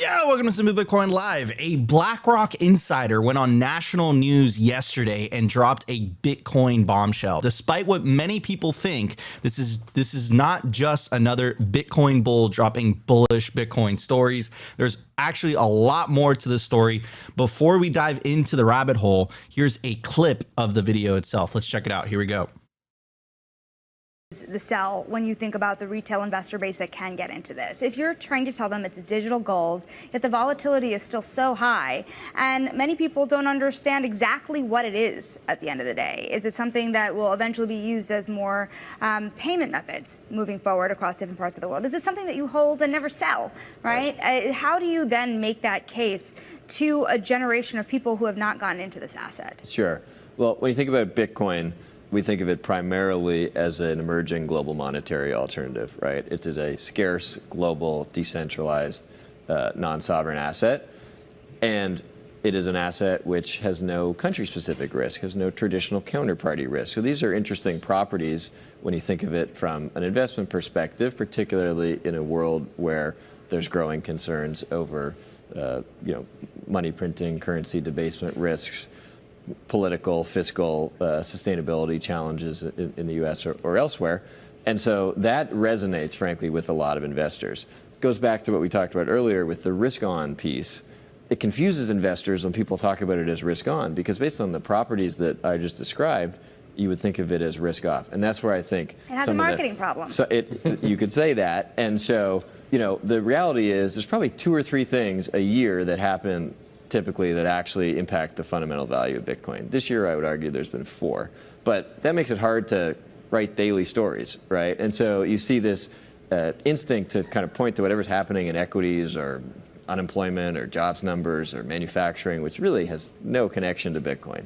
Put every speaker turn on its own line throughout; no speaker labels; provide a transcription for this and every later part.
Yeah, welcome to Simply Bitcoin Live. A Blackrock insider went on national news yesterday and dropped a Bitcoin bombshell. Despite what many people think, this is not just another Bitcoin bull dropping bullish Bitcoin stories. There's actually a lot more to the story. Before we dive into the rabbit hole, here's a clip of the video itself. Let's check it out. Here we go.
The sell when you think about the retail investor base that can get into this. If you're trying to tell them it's digital gold, yet the volatility is still so high, and many people don't understand exactly what it is at the end of the day. Is it something that will eventually be used as more payment methods moving forward across different parts of the world? Is it something that you hold and never sell, right? How do you then make that case to a generation of people who have not gotten into this asset?
Sure. Well, when you think about Bitcoin, we think of it primarily as an emerging global monetary alternative, right? It is a scarce, global, decentralized, non-sovereign asset. And it is an asset which has no country-specific risk, has no traditional counterparty risk. So these are interesting properties when you think of it from an investment perspective, particularly in a world where there's growing concerns over money printing, currency debasement risks, political, fiscal, sustainability challenges in the U.S. or elsewhere. And so that resonates, frankly, with a lot of investors. It goes back to what we talked about earlier with the risk-on piece. It confuses investors when people talk about it as risk-on, because based on the properties that I just described, you would think of it as risk-off. And that's where I think
it has a marketing problem.
So you could say that. And so, the reality is there's probably 2 or 3 things a year that happen typically that actually impact the fundamental value of Bitcoin. This year, I would argue there's been 4, but that makes it hard to write daily stories, right? And so you see this instinct to kind of point to whatever's happening in equities or unemployment or jobs numbers or manufacturing, which really has no connection to Bitcoin.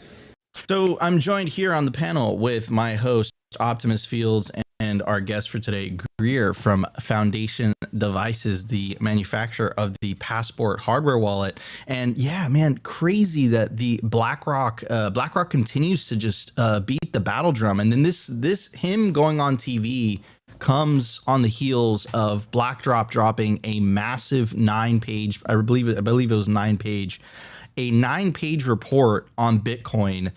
So I'm joined here on the panel with my host, Optimus Fields, and our guest for today, Greer from Foundation Devices, the manufacturer of the Passport hardware wallet. And yeah, man, crazy that the Blackrock continues to just beat the battle drum. And then this him going on TV comes on the heels of Blackrock dropping a massive 9-page, I believe it was 9-page, a 9-page report on Bitcoin,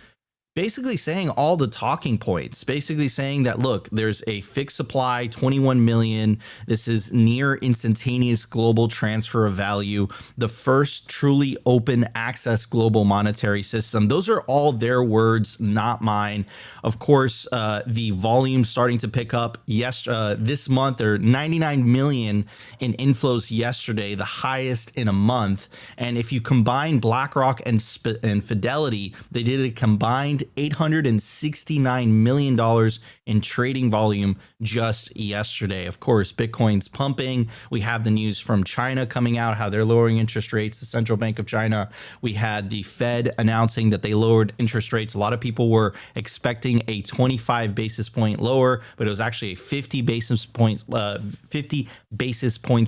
basically saying all the talking points, basically saying that, look, there's a fixed supply, 21 million. This is near instantaneous global transfer of value, the first truly open access global monetary system. Those are all their words, not mine. Of course, the volume starting to pick up. This month, there are 99 million in inflows yesterday, the highest in a month. And if you combine Blackrock and Fidelity, they did a combined $869 million in trading volume just yesterday. Of course, Bitcoin's pumping. We have the news from China coming out, how they're lowering interest rates, the Central Bank of China. We had the Fed announcing that they lowered interest rates. A lot of people were expecting a 25 basis point lower, but it was actually a 50 basis points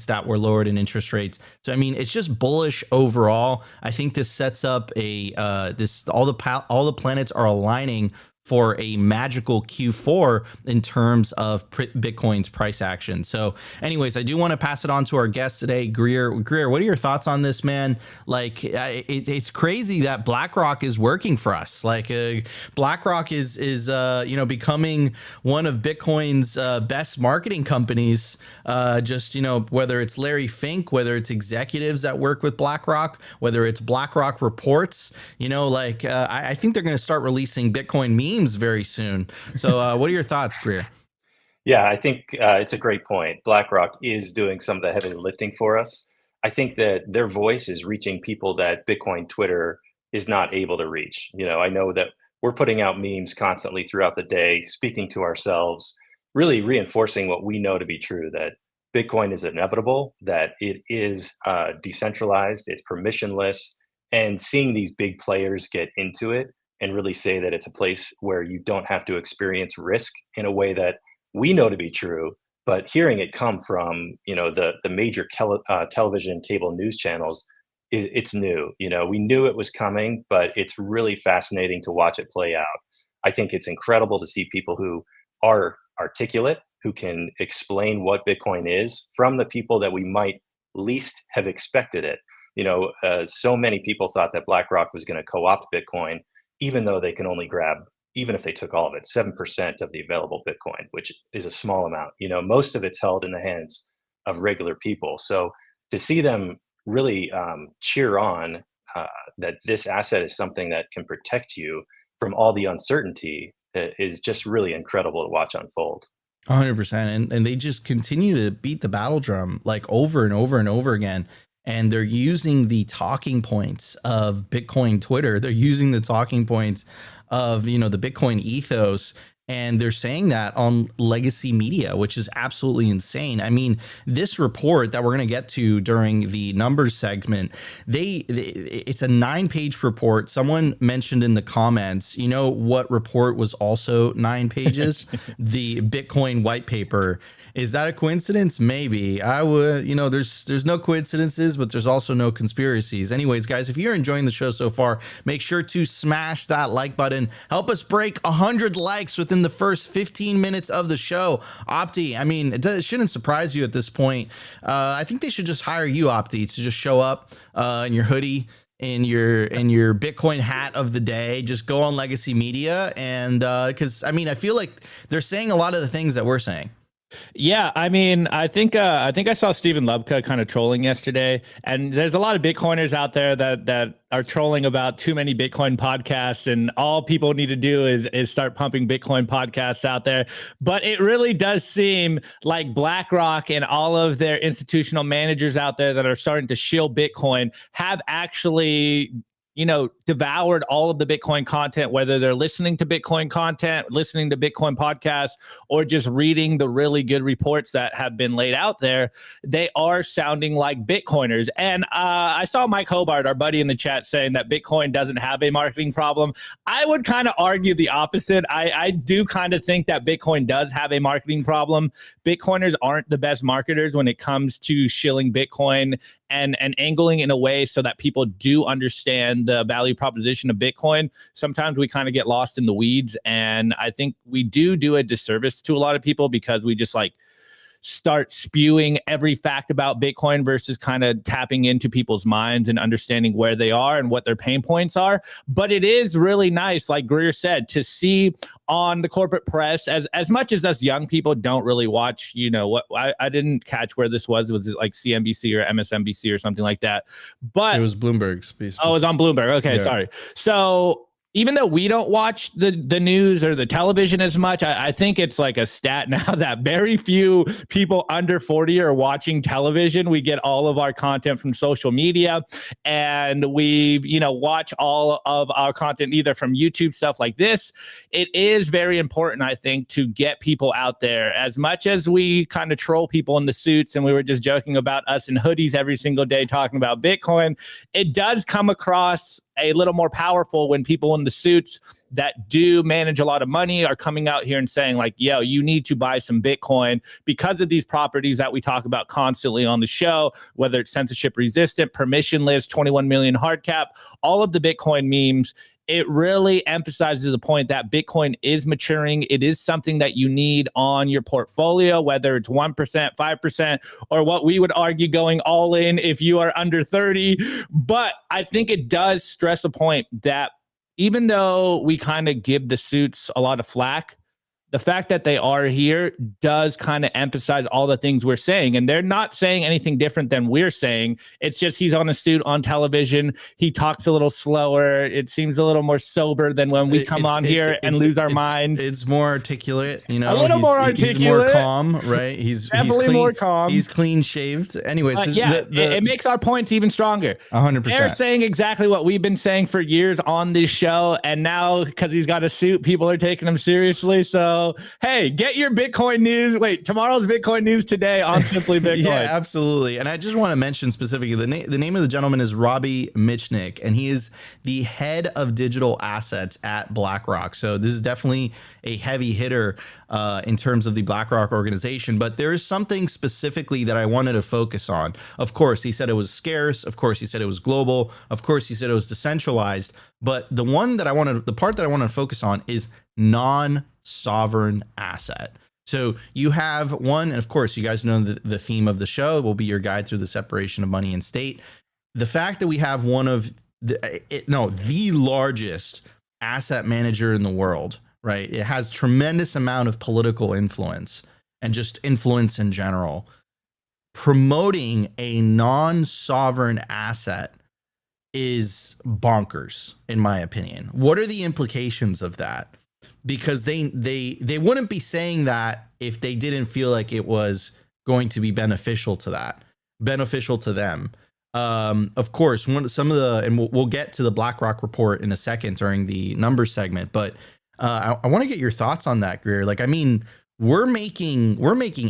that were lowered in interest rates. So, I mean, it's just bullish overall. I think this sets up all the planets are aligning for a magical Q4 in terms of Bitcoin's price action. So anyways, I do want to pass it on to our guest today, Greer. Greer, what are your thoughts on this, man? Like, it's crazy that Blackrock is working for us. Like, Blackrock is becoming one of Bitcoin's best marketing companies. Whether it's Larry Fink, whether it's executives that work with Blackrock, whether it's Blackrock reports, I think they're going to start releasing Bitcoin memes very soon. So what are your thoughts, Greer?
Yeah, I think it's a great point. Blackrock is doing some of the heavy lifting for us. I think that their voice is reaching people that Bitcoin Twitter is not able to reach. I know that we're putting out memes constantly throughout the day, speaking to ourselves, really reinforcing what we know to be true, that Bitcoin is inevitable, that it is decentralized, it's permissionless, and seeing these big players get into it and really say that it's a place where you don't have to experience risk in a way that we know to be true, but hearing it come from the major television cable news channels, it's new. We knew it was coming, but it's really fascinating to watch it play out. I think it's incredible to see people who are articulate, who can explain what Bitcoin is, from the people that we might least have expected it. So many people thought that BlackRock was going to co-opt Bitcoin, even though they can only grab, even if they took all of it, 7% of the available Bitcoin, which is a small amount. Most of it's held in the hands of regular people. So to see them really cheer on that this asset is something that can protect you from all the uncertainty is just really incredible to watch unfold.
100%. And they just continue to beat the battle drum like over and over and over again. And they're using the talking points of Bitcoin Twitter. They're using the talking points of, the Bitcoin ethos. And they're saying that on legacy media, which is absolutely insane. I mean, this report that we're going to get to during the numbers segment, it's a 9-page report. Someone mentioned in the comments, what report was also 9 pages? The Bitcoin white paper. Is that a coincidence? Maybe. I would, there's no coincidences, but there's also no conspiracies. Anyways, guys, if you're enjoying the show so far, make sure to smash that like button. Help us break 100 likes within the first 15 minutes of the show. Opti, I mean, it shouldn't surprise you at this point. I think they should just hire you, Opti, to just show up in your hoodie, in your Bitcoin hat of the day. Just go on legacy media, and because I feel like they're saying a lot of the things that we're saying.
Yeah, I mean, I think I saw Stephen Lubka kind of trolling yesterday, and there's a lot of Bitcoiners out there that are trolling about too many Bitcoin podcasts, and all people need to do is start pumping Bitcoin podcasts out there. But it really does seem like BlackRock and all of their institutional managers out there that are starting to shill Bitcoin have actually devoured all of the Bitcoin content, whether they're listening to Bitcoin content, listening to Bitcoin podcasts, or just reading the really good reports that have been laid out there. They are sounding like Bitcoiners. And I saw Mike Hobart, our buddy in the chat, saying that Bitcoin doesn't have a marketing problem. I would kind of argue the opposite. I do kind of think that Bitcoin does have a marketing problem. Bitcoiners aren't the best marketers when it comes to shilling Bitcoin and angling in a way so that people do understand the value proposition of Bitcoin. Sometimes we kind of get lost in the weeds, and I think we do a disservice to a lot of people because we just start spewing every fact about Bitcoin versus kind of tapping into people's minds and understanding where they are and what their pain points are. But it is really nice, like Greer said, to see on the corporate press, as much as us young people don't really watch, what I didn't catch where this was it like CNBC or MSNBC or something like that. But
it was Bloomberg's piece.
Oh, it was on Bloomberg. Okay, yeah. Sorry. So even though we don't watch the news or the television as much, I think it's like a stat now that very few people under 40 are watching television. We get all of our content from social media, and we, watch all of our content either from YouTube, stuff like this. It is very important, I think, to get people out there. As much as we kind of troll people in the suits, and we were just joking about us in hoodies every single day talking about Bitcoin, it does come across a little more powerful when people in the suits that do manage a lot of money are coming out here and saying like, yo, you need to buy some Bitcoin because of these properties that we talk about constantly on the show, whether it's censorship resistant, permissionless, 21 million hard cap, all of the Bitcoin memes. It really emphasizes the point that Bitcoin is maturing. It is something that you need on your portfolio, whether it's 1%, 5%, or what we would argue going all in if you are under 30. But I think it does stress a point that even though we kind of give the suits a lot of flack, the fact that they are here does kind of emphasize all the things we're saying. And they're not saying anything different than we're saying. It's just he's on a suit on television. He talks a little slower. It seems a little more sober than when we come on here and lose our minds.
It's more articulate,
a little more articulate.
He's more calm, right? He's
definitely
clean,
more calm.
He's clean shaved. Anyways,
it makes our points even stronger.
100%.
They're saying exactly what we've been saying for years on this show. And now because he's got a suit, people are taking him seriously. So, hey, get your Bitcoin news. Wait, tomorrow's Bitcoin news today on Simply Bitcoin.
Yeah, absolutely. And I just want to mention specifically the name of the gentleman is Robbie Mitchnick, and he is the head of digital assets at BlackRock. So this is definitely a heavy hitter in terms of the BlackRock organization. But there is something specifically that I wanted to focus on. Of course, he said it was scarce. Of course, he said it was global. Of course, he said it was decentralized. But the part that I wanted to focus on is non-sovereign asset. So you have one, and of course, you guys know the theme of the show will be your guide through the separation of money and state. The fact that we have one of the largest asset manager in the world, right? It has tremendous amount of political influence and just influence in general. Promoting a non-sovereign asset is bonkers, in my opinion. What are the implications of that? Because they wouldn't be saying that if they didn't feel like it was going to be beneficial to them. Of course, and we'll get to the Blackrock report in a second during the numbers segment, but I want to get your thoughts on that, Greer. Like, I mean, we're making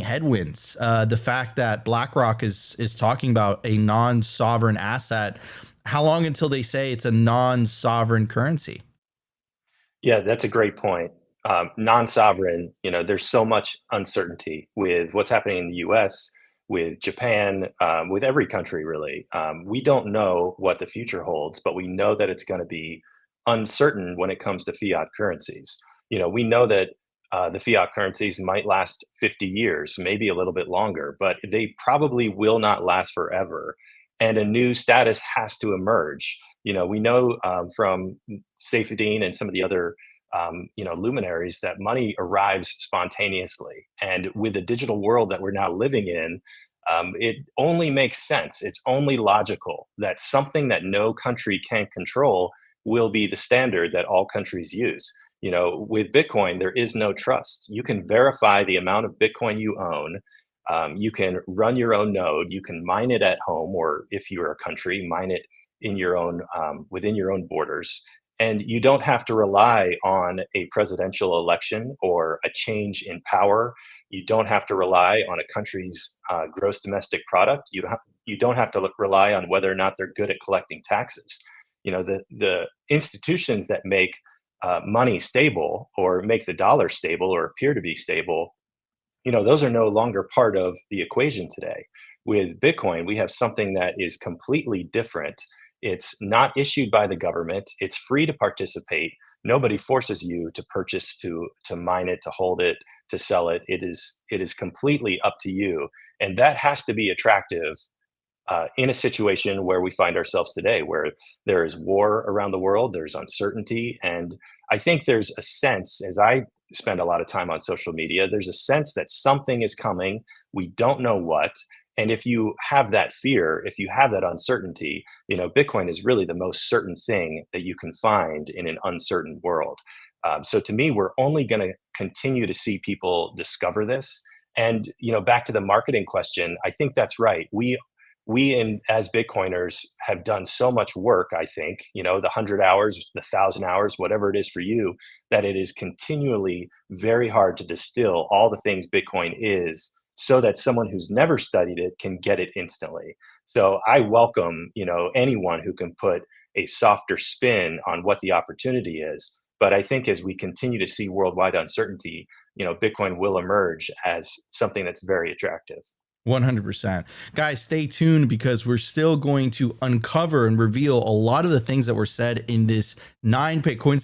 headwinds. The fact that BlackRock is talking about a non-sovereign asset. How long until they say it's a non-sovereign currency?
Yeah, that's a great point. Non-sovereign, there's so much uncertainty with what's happening in the US, with Japan, with every country, really. We don't know what the future holds, but we know that it's going to be uncertain when it comes to fiat currencies. We know that the fiat currencies might last 50 years, maybe a little bit longer, but they probably will not last forever. And a new status has to emerge. We know from Saifedean and some of the other luminaries that money arrives spontaneously. And with the digital world that we're now living in, it only makes sense. It's only logical that something that no country can control will be the standard that all countries use. With Bitcoin, there is no trust. You can verify the amount of Bitcoin you own. You can run your own node. You can mine it at home, or if you're a country, mine it in your own within your own borders. And you don't have to rely on a presidential election or a change in power. You don't have to rely on a country's gross domestic product. You don't have to rely on whether or not they're good at collecting taxes. The institutions that make money stable, or make the dollar stable, or appear to be stable, those are no longer part of the equation today. With Bitcoin, we have something that is completely different. It's not issued by the government. It's free to participate. Nobody forces you to purchase, to mine it, to hold it, to sell it. It is completely up to you. And that has to be attractive in a situation where we find ourselves today, where there is war around the world, there's uncertainty. And I think there's a sense, as I spend a lot of time on social media, there's a sense that something is coming. We don't know what. And if you have that fear, if you have that uncertainty, Bitcoin is really the most certain thing that you can find in an uncertain world. So to me, we're only going to continue to see people discover this. And, back to the marketing question, I think that's right. We as Bitcoiners have done so much work, I think, the 100 hours, the 1,000 hours, whatever it is for you, that it is continually very hard to distill all the things Bitcoin is, so that someone who's never studied it can get it instantly. So I welcome, anyone who can put a softer spin on what the opportunity is. But I think as we continue to see worldwide uncertainty, Bitcoin will emerge as something that's very attractive.
100%. Guys, stay tuned, because we're still going to uncover and reveal a lot of the things that were said in this 9-page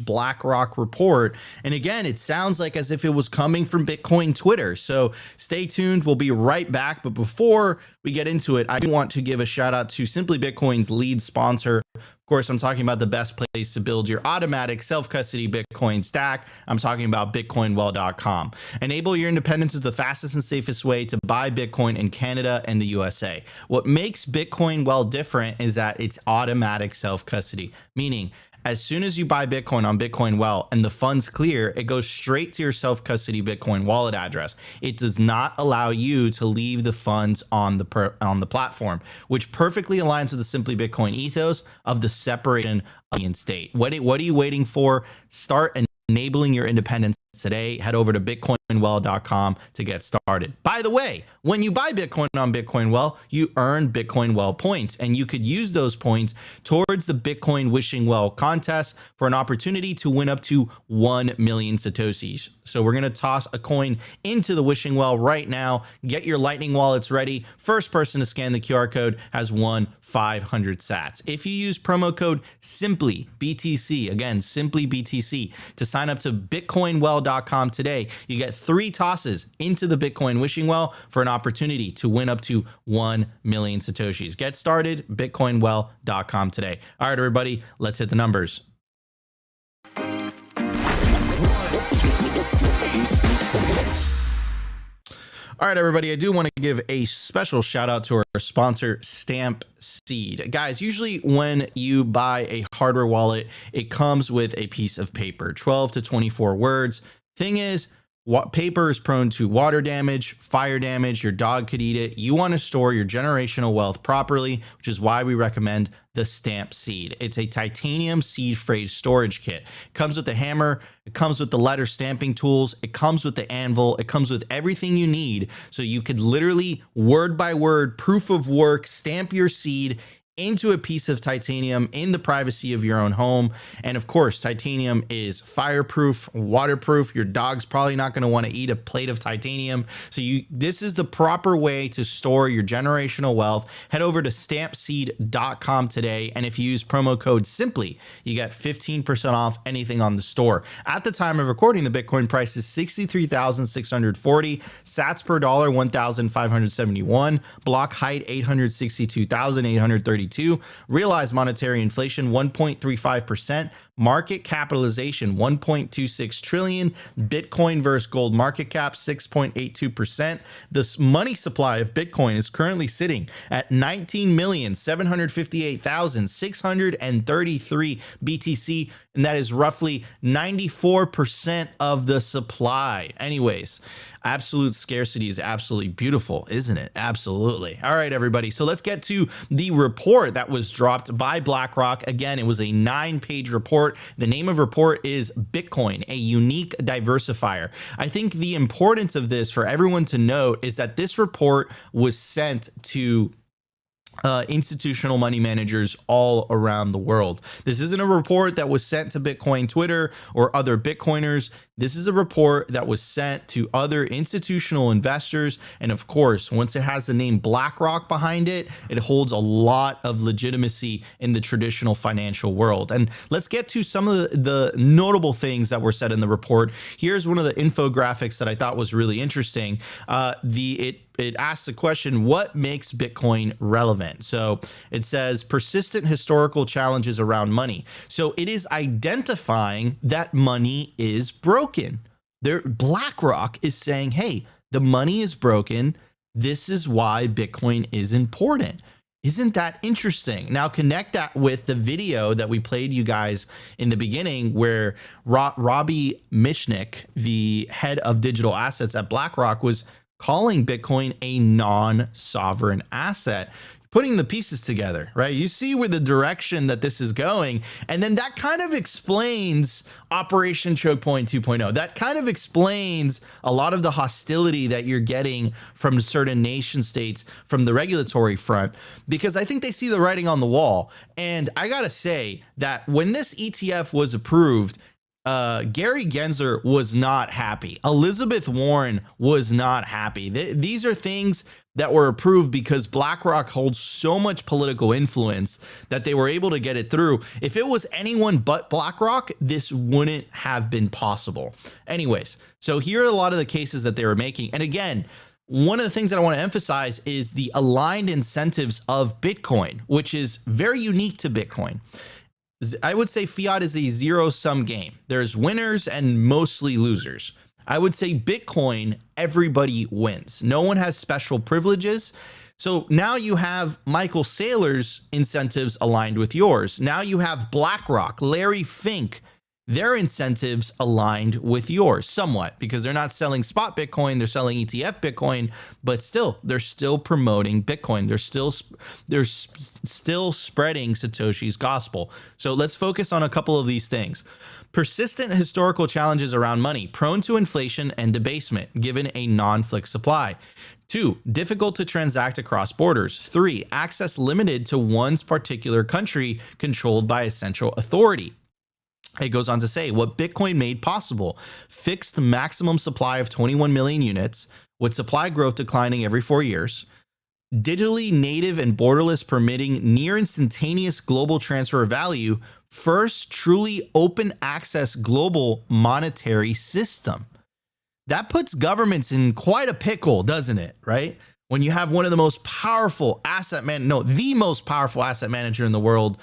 Blackrock report. And again, it sounds like as if it was coming from Bitcoin Twitter. So stay tuned. We'll be right back. But before we get into it, I do want to give a shout out to Simply Bitcoin's lead sponsor. Of course, I'm talking about the best place to build your automatic self-custody Bitcoin stack. I'm talking about bitcoinwell.com. Enable your independence is the fastest and safest way to buy Bitcoin in Canada and the USA. What makes Bitcoin Well different is that it's automatic self-custody, meaning as soon as you buy Bitcoin on Bitcoin Well and the funds clear, it goes straight to your self-custody Bitcoin wallet address. It does not allow you to leave the funds on the platform, which perfectly aligns with the Simply Bitcoin ethos of the separation of the state. What are you waiting for? Start enabling your independence today. Head over to bitcoinwell.com to get started. By the way, when you buy Bitcoin on Bitcoin Well, you earn Bitcoin Well points, and you could use those points towards the Bitcoin Wishing Well contest for an opportunity to win up to 1 million Satoshis. So we're going to toss a coin into the Wishing Well right now. Get your Lightning wallets ready. First person to scan the QR code has won 500 sats. If you use promo code SIMPLYBTC, again, SIMPLYBTC, to sign up to bitcoinwell.com bitcoinwell.com today. You get 3 tosses into the Bitcoin wishing well for an opportunity to win up to 1 million Satoshis. Get started, bitcoinwell.com today. All right, everybody, let's hit the numbers. All right, everybody, I do want to give a special shout out to our sponsor, Stampseed. Guys, usually when you buy a hardware wallet, it comes with a piece of paper, 12 to 24 words. Thing is, paper is prone to water damage, fire damage. Your dog could eat it. You want to store your generational wealth properly, which is why we recommend the Stampseed. It's a titanium seed phrase storage kit. It comes with the hammer. It comes with the letter stamping tools. It comes with the anvil. It comes with everything you need. So you could literally word by word, proof of work, stamp your seed into a piece of titanium in the privacy of your own home. And of course, titanium is fireproof, waterproof. Your dog's probably not going to want to eat a plate of titanium. So this is the proper way to store your generational wealth. Head over to stampseed.com today. And if you use promo code SIMPLY, you get 15% off anything on the store. At the time of recording, the Bitcoin price is 63,640, sats per dollar 1,571, block height 862,832. Realized monetary inflation 1.35%, market capitalization 1.26 trillion, Bitcoin versus gold market cap 6.82%. The money supply of Bitcoin is currently sitting at 19,758,633 BTC, and that is roughly 94% of the supply. Anyways, absolute scarcity is absolutely beautiful, isn't it? Absolutely. All right, everybody. So let's get to the report that was dropped by BlackRock. Again, it was a 9-page report. The name of report is Bitcoin, a unique diversifier. I think the importance of this for everyone to note is that this report was sent to institutional money managers all around the world. This isn't a report that was sent to Bitcoin Twitter or other Bitcoiners. This is a report that was sent to other institutional investors. And of course, once it has the name BlackRock behind it, it holds a lot of legitimacy in the traditional financial world. And let's get to some of the notable things that were said in the report. Here's one of the infographics that I thought was really interesting. It asks the question, what makes Bitcoin relevant? So it says persistent historical challenges around money. So it is identifying that money is broken. BlackRock is saying, hey, the money is broken. This is why Bitcoin is important. Isn't that interesting? Now connect that with the video that we played you guys in the beginning where Robbie Mitchnick, the head of digital assets at BlackRock, was calling Bitcoin a non-sovereign asset, putting the pieces together, right? You see where the direction that this is going. And then that kind of explains Operation Chokepoint 2.0. That kind of explains a lot of the hostility that you're getting from certain nation states from the regulatory front, because I think they see the writing on the wall. And I got to say that when this ETF was approved, Gary Gensler was not happy. Elizabeth Warren was not happy. These are things that were approved because BlackRock holds so much political influence that they were able to get it through. If it was anyone but BlackRock, this wouldn't have been possible. Anyways, so here are a lot of the cases that they were making. And again, one of the things that I want to emphasize is the aligned incentives of Bitcoin, which is very unique to Bitcoin. I would say fiat is a zero-sum game. There's winners and mostly losers. I would say Bitcoin, everybody wins. No one has special privileges. So now you have Michael Saylor's incentives aligned with yours. Now you have BlackRock, Larry Fink, their incentives aligned with yours somewhat, because they're not selling spot Bitcoin, they're selling ETF Bitcoin, but still, they're still promoting Bitcoin. They're still spreading Satoshi's gospel. So let's focus on a couple of these things. Persistent historical challenges around money, prone to inflation and debasement, given a non-fixed supply. 2, difficult to transact across borders. 3, access limited to one's particular country controlled by a central authority. It goes on to say what Bitcoin made possible: fixed maximum supply of 21 million units, with supply growth declining every 4 years. digitally native and borderless, permitting near instantaneous global transfer of value, first truly open access global monetary system. That puts governments in quite a pickle, doesn't it? Right? When you have one of the most powerful the most powerful asset manager in the world,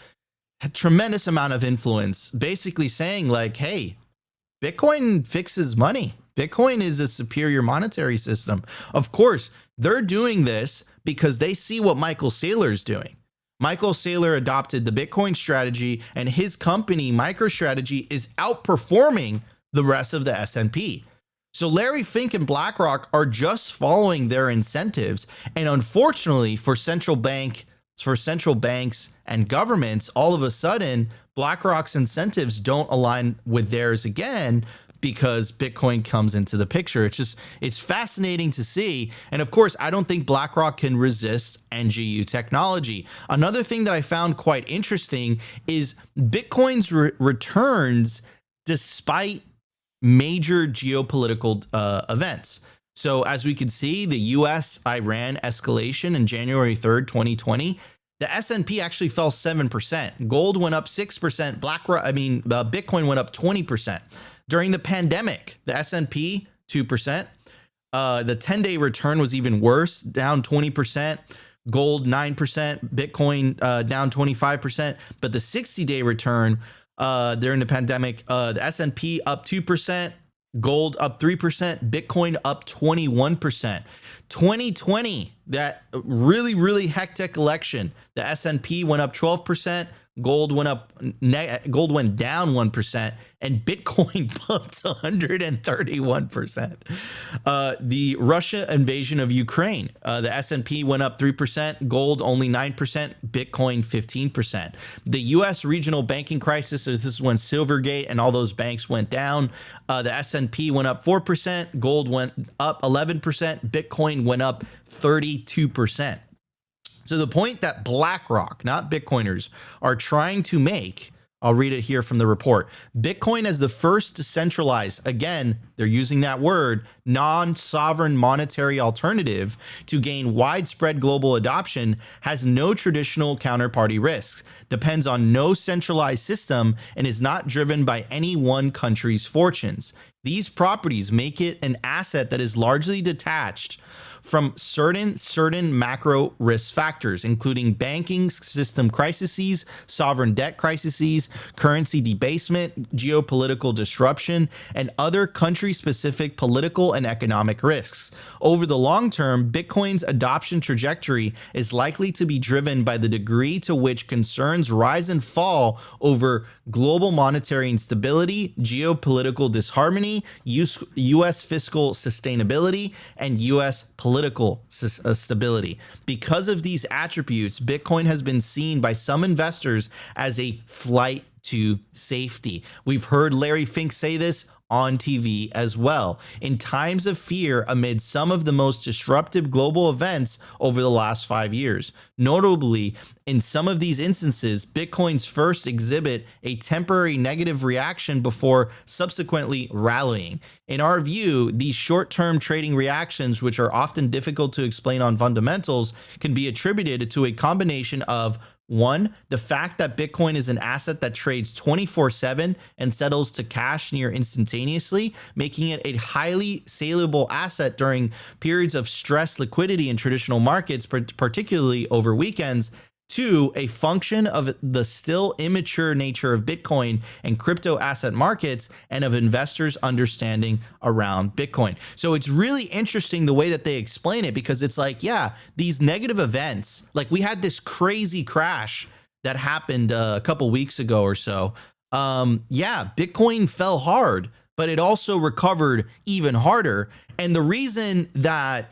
a tremendous amount of influence, basically saying like, hey, Bitcoin fixes money. Bitcoin is a superior monetary system. Of course, they're doing this because they see what Michael Saylor is doing. Michael Saylor adopted the Bitcoin strategy, and his company, MicroStrategy, is outperforming the rest of the S&P. So Larry Fink and BlackRock are just following their incentives. And unfortunately for central banks and governments, all of a sudden, BlackRock's incentives don't align with theirs again, because Bitcoin comes into the picture. It's fascinating to see. And of course, I don't think BlackRock can resist NGU technology. Another thing that I found quite interesting is Bitcoin's returns despite major geopolitical events. So as we can see, the US-Iran escalation in January 3rd, 2020, the S&P actually fell 7%. Gold went up 6%. Bitcoin went up 20%. During the pandemic, the S&P 2%. The 10-day return was even worse, down 20%. Gold 9%. Bitcoin down 25%. But the 60-day return during the pandemic, the S&P up 2%. Gold up 3%, Bitcoin up 21%. 2020, that really, really hectic election, the S&P went up 12%, gold went down 1%, and Bitcoin bumped 131%. The Russia invasion of Ukraine, the S&P went up 3%, gold only 9%, Bitcoin 15%. The U.S. regional banking crisis, this is when Silvergate and all those banks went down. The S&P went up 4%, gold went up 11%, Bitcoin went up 32%. So the point that BlackRock, not Bitcoiners, are trying to make, I'll read it here from the report. Bitcoin as the first decentralized, again, they're using that word, non-sovereign monetary alternative to gain widespread global adoption, has no traditional counterparty risks, depends on no centralized system, and is not driven by any one country's fortunes. These properties make it an asset that is largely detached from certain macro risk factors, including banking system crises, sovereign debt crises, currency debasement, geopolitical disruption, and other country-specific political and economic risks. Over the long term, Bitcoin's adoption trajectory is likely to be driven by the degree to which concerns rise and fall over global monetary instability, geopolitical disharmony, U.S. fiscal sustainability, and U.S. political stability. Because of these attributes, Bitcoin has been seen by some investors as a flight to safety. We've heard Larry Fink say this on TV as well. In times of fear amid some of the most disruptive global events over the last 5 years. Notably, in some of these instances, Bitcoins first exhibit a temporary negative reaction before subsequently rallying. In our view, these short-term trading reactions, which are often difficult to explain on fundamentals, can be attributed to a combination of 1, the fact that Bitcoin is an asset that trades 24/7 and settles to cash near instantaneously, making it a highly saleable asset during periods of stress liquidity in traditional markets, particularly over weekends. 2, a function of the still immature nature of Bitcoin and crypto asset markets and of investors' understanding around Bitcoin. So it's really interesting the way that they explain it, because it's like, yeah, these negative events, like we had this crazy crash that happened a couple weeks ago or so. Bitcoin fell hard, but it also recovered even harder. And the reason that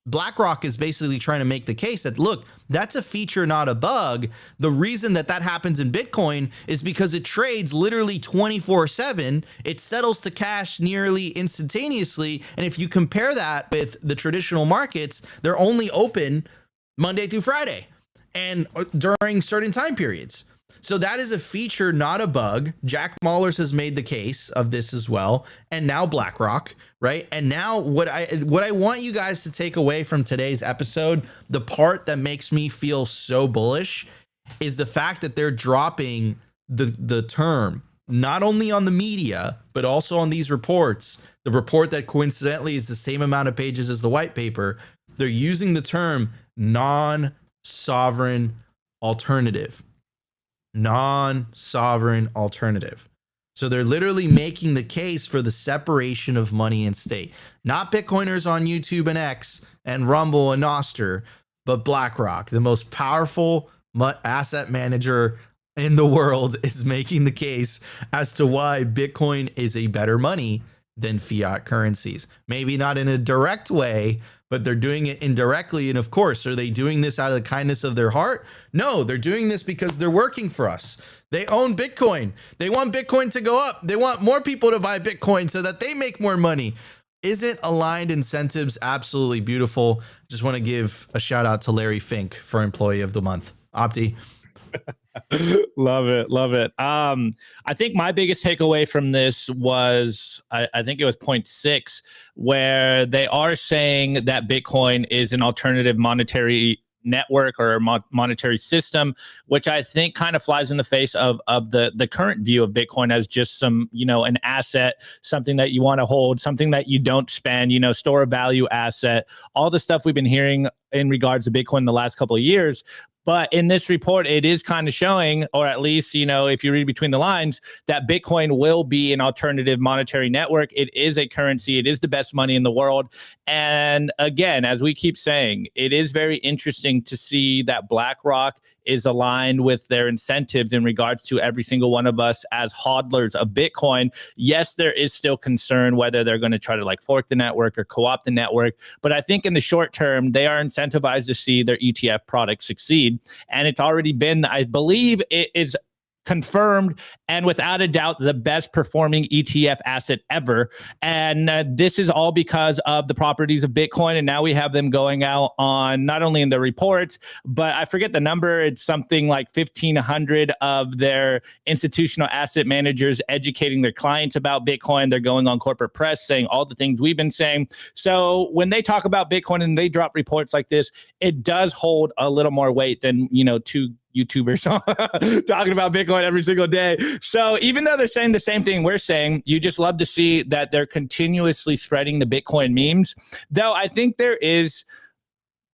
BlackRock is basically trying to make the case that, look, that's a feature, not a bug. The reason that that happens in Bitcoin is because it trades literally 24/7. It settles to cash nearly instantaneously. And if you compare that with the traditional markets, they're only open Monday through Friday and during certain time periods. So that is a feature, not a bug. Jack Mallers has made the case of this as well, and now Blackrock, right? And now what I want you guys to take away from today's episode, the part that makes me feel so bullish, is the fact that they're dropping the term not only on the media but also on these reports. The report that coincidentally is the same amount of pages as the white paper. They're using the term non-sovereign alternative. Non-sovereign alternative. So they're literally making the case for the separation of money and state. Not Bitcoiners on YouTube and X and Rumble and Nostr, but BlackRock, the most powerful asset manager in the world, is making the case as to why Bitcoin is a better money than fiat currencies. Maybe not in a direct way, but they're doing it indirectly. And of course, are they doing this out of the kindness of their heart? No, they're doing this because they're working for us. They own Bitcoin. They want Bitcoin to go up. They want more people to buy Bitcoin so that they make more money. Isn't aligned incentives absolutely beautiful? Just want to give a shout out to Larry Fink for Employee of the Month. Opti.
Love it. Love it. I think my biggest takeaway from this was, I think it was point 6, where they are saying that Bitcoin is an alternative monetary network or a monetary system, which I think kind of flies in the face of the current view of Bitcoin as just some, an asset, something that you want to hold, something that you don't spend, store of value asset, all the stuff we've been hearing in regards to Bitcoin the last couple of years. But in this report, it is kind of showing, or at least, if you read between the lines, that Bitcoin will be an alternative monetary network. It is a currency. It is the best money in the world. And again, as we keep saying, it is very interesting to see that BlackRock is aligned with their incentives in regards to every single one of us as hodlers of Bitcoin. Yes, there is still concern whether they're going to try to fork the network or co-opt the network. But I think in the short term, they are incentivized to see their ETF product succeed. And it's already been, I believe it is confirmed and without a doubt the best performing ETF asset ever. And this is all because of the properties of Bitcoin. And now we have them going out on not only in the reports, but I forget the number. It's something like 1,500 of their institutional asset managers educating their clients about Bitcoin. They're going on corporate press saying all the things we've been saying. So when they talk about Bitcoin and they drop reports like this, it does hold a little more weight than, two YouTubers talking about Bitcoin every single day. So even though they're saying the same thing we're saying, you just love to see that they're continuously spreading the Bitcoin memes. Though I think there is,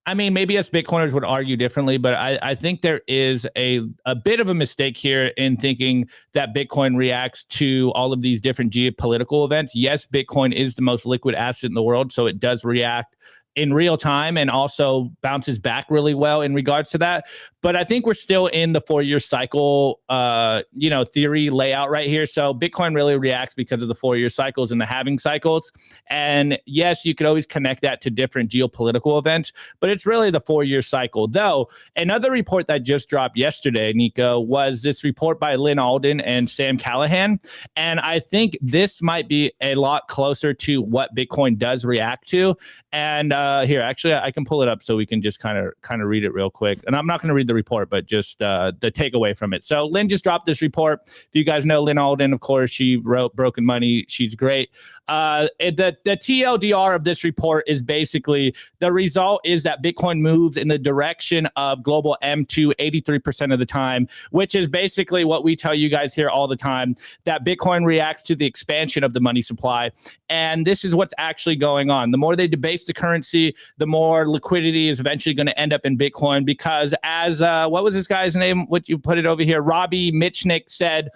maybe us Bitcoiners would argue differently, but I think there is a bit of a mistake here in thinking that Bitcoin reacts to all of these different geopolitical events. Yes, Bitcoin is the most liquid asset in the world, so it does react in real time and also bounces back really well in regards to that. But I think we're still in the 4-year cycle, theory layout right here. So Bitcoin really reacts because of the 4-year cycles and the halving cycles. And yes, you could always connect that to different geopolitical events, but it's really the 4-year cycle. Though another report that just dropped yesterday, Nico, was this report by Lynn Alden and Sam Callahan. And I think this might be a lot closer to what Bitcoin does react to. And here, actually, I can pull it up so we can just kind of read it real quick. And I'm not going to read the report, but just the takeaway from it. So Lynn just dropped this report. If you guys know Lynn Alden, of course, she wrote Broken Money. She's great. The TLDR of this report is basically the result is that Bitcoin moves in the direction of global M2 83% of the time, which is basically what we tell you guys here all the time, that Bitcoin reacts to the expansion of the money supply. And this is what's actually going on. The more they debase the currency, the more liquidity is eventually going to end up in Bitcoin, because as what was this guy's name? What you put it over here? Robbie Mitchnick said,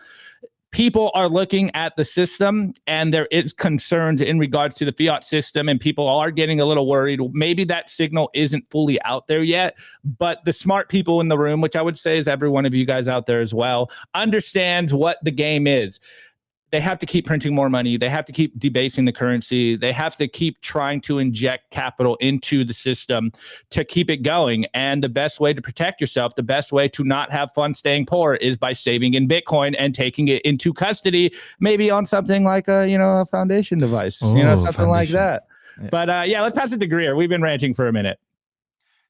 people are looking at the system and there is concerns in regards to the fiat system, and people are getting a little worried. Maybe that signal isn't fully out there yet, but the smart people in the room, which I would say is every one of you guys out there as well, understands what the game is. They have to keep printing more money. They have to keep debasing the currency. They have to keep trying to inject capital into the system to keep it going. And the best way to protect yourself, the best way to not have fun staying poor, is by saving in Bitcoin and taking it into custody, maybe on something like a foundation device, something like that. Yeah. But let's pass it to Greer. We've been ranting for a minute.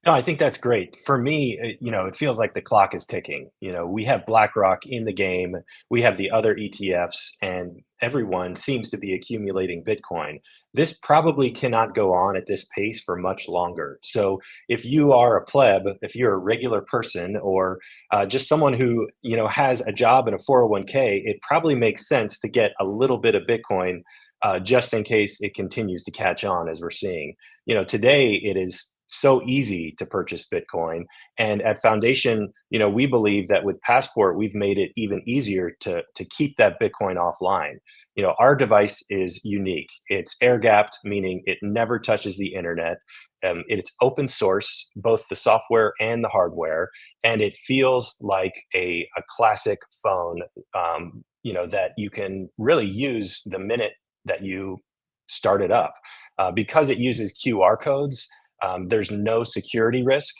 No, I think that's great. For me, it feels like the clock is ticking. We have BlackRock in the game, we have the other ETFs, and everyone seems to be accumulating Bitcoin. This probably cannot go on at this pace for much longer. So, if you are a pleb, if you're a regular person, or just someone who has a job and a 401k, it probably makes sense to get a little bit of Bitcoin just in case it continues to catch on, as we're seeing. Today it is so easy to purchase Bitcoin. And at Foundation, we believe that with Passport, we've made it even easier to keep that Bitcoin offline. Our device is unique. It's air gapped, meaning it never touches the internet. It's open source, both the software and the hardware, and it feels like a classic phone, that you can really use the minute that you start it up. Because it uses QR codes, there's no security risk.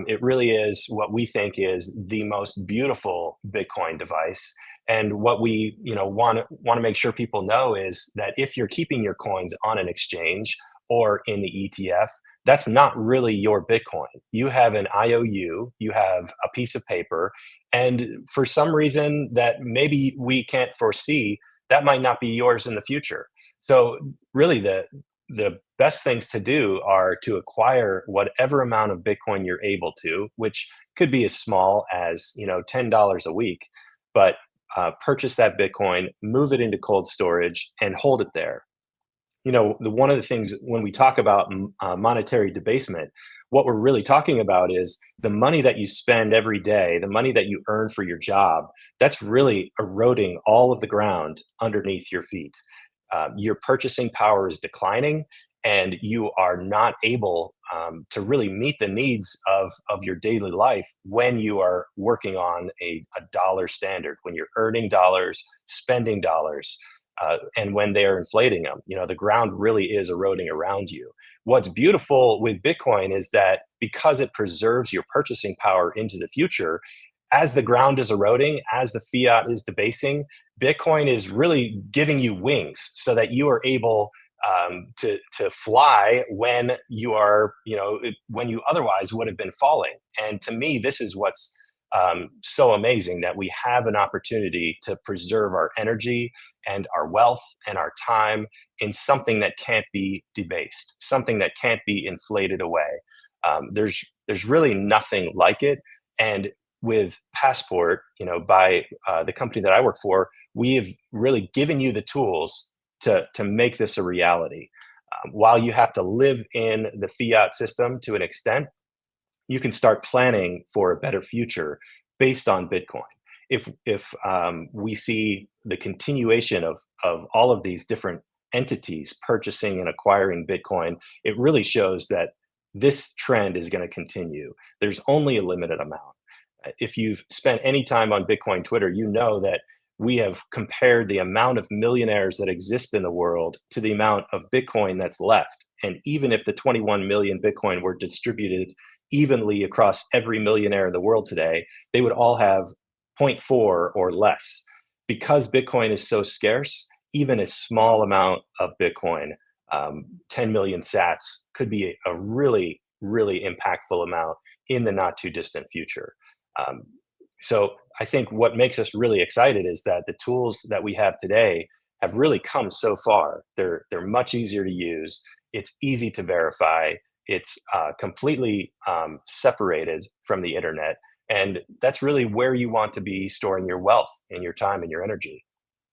It really is what we think is the most beautiful Bitcoin device. And what we want to make sure people know is that if you're keeping your coins on an exchange or in the ETF, that's not really your Bitcoin. You have an IOU, you have a piece of paper, and for some reason that maybe we can't foresee, that might not be yours in the future. So really the best things to do are to acquire whatever amount of Bitcoin you're able to, which could be as small as $10 a week, but purchase that Bitcoin, move it into cold storage, and hold it there. One of the things when we talk about monetary debasement, what we're really talking about is the money that you spend every day, the money that you earn for your job, that's really eroding all of the ground underneath your feet. Your purchasing power is declining, and you are not able to really meet the needs of your daily life when you are working on a dollar standard, when you're earning dollars, spending dollars, and when they are inflating them. The ground really is eroding around you. What's beautiful with Bitcoin is that because it preserves your purchasing power into the future, as the ground is eroding, as the fiat is debasing, Bitcoin is really giving you wings so that you are able to fly when you are, when you otherwise would have been falling. And to me, this is what's so amazing, that we have an opportunity to preserve our energy and our wealth and our time in something that can't be debased, something that can't be inflated away. There's really nothing like it. And with Passport, by the company that I work for, we have really given you the tools to make this a reality. While you have to live in the fiat system to an extent, you can start planning for a better future based on Bitcoin. If we see the continuation of all of these different entities purchasing and acquiring Bitcoin, it really shows that this trend is going to continue. There's only a limited amount. If you've spent any time on Bitcoin Twitter, you know that we have compared the amount of millionaires that exist in the world to the amount of Bitcoin that's left. And even if the 21 million Bitcoin were distributed evenly across every millionaire in the world today, they would all have 0.4 or less. Because Bitcoin is so scarce, even a small amount of Bitcoin, 10 million sats, could be a really, really impactful amount in the not too distant future. So I think what makes us really excited is that the tools that we have today have really come so far. They're much easier to use. It's easy to verify. It's completely separated from the internet. And that's really where you want to be storing your wealth and your time and your energy.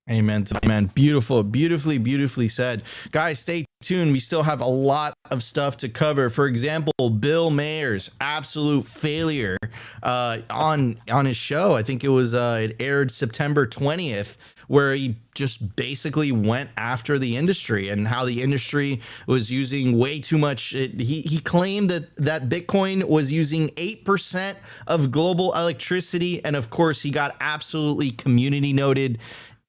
Amen to amen. Beautiful, beautifully said. Guys, stay tuned. We still have a lot of stuff to cover. For example, Bill Mayer's absolute failure on his show. I think it aired September 20th, where he just basically went after the industry and how the industry was using way too much. He claimed that Bitcoin was using 8% of global electricity. And of course, he got absolutely community noted,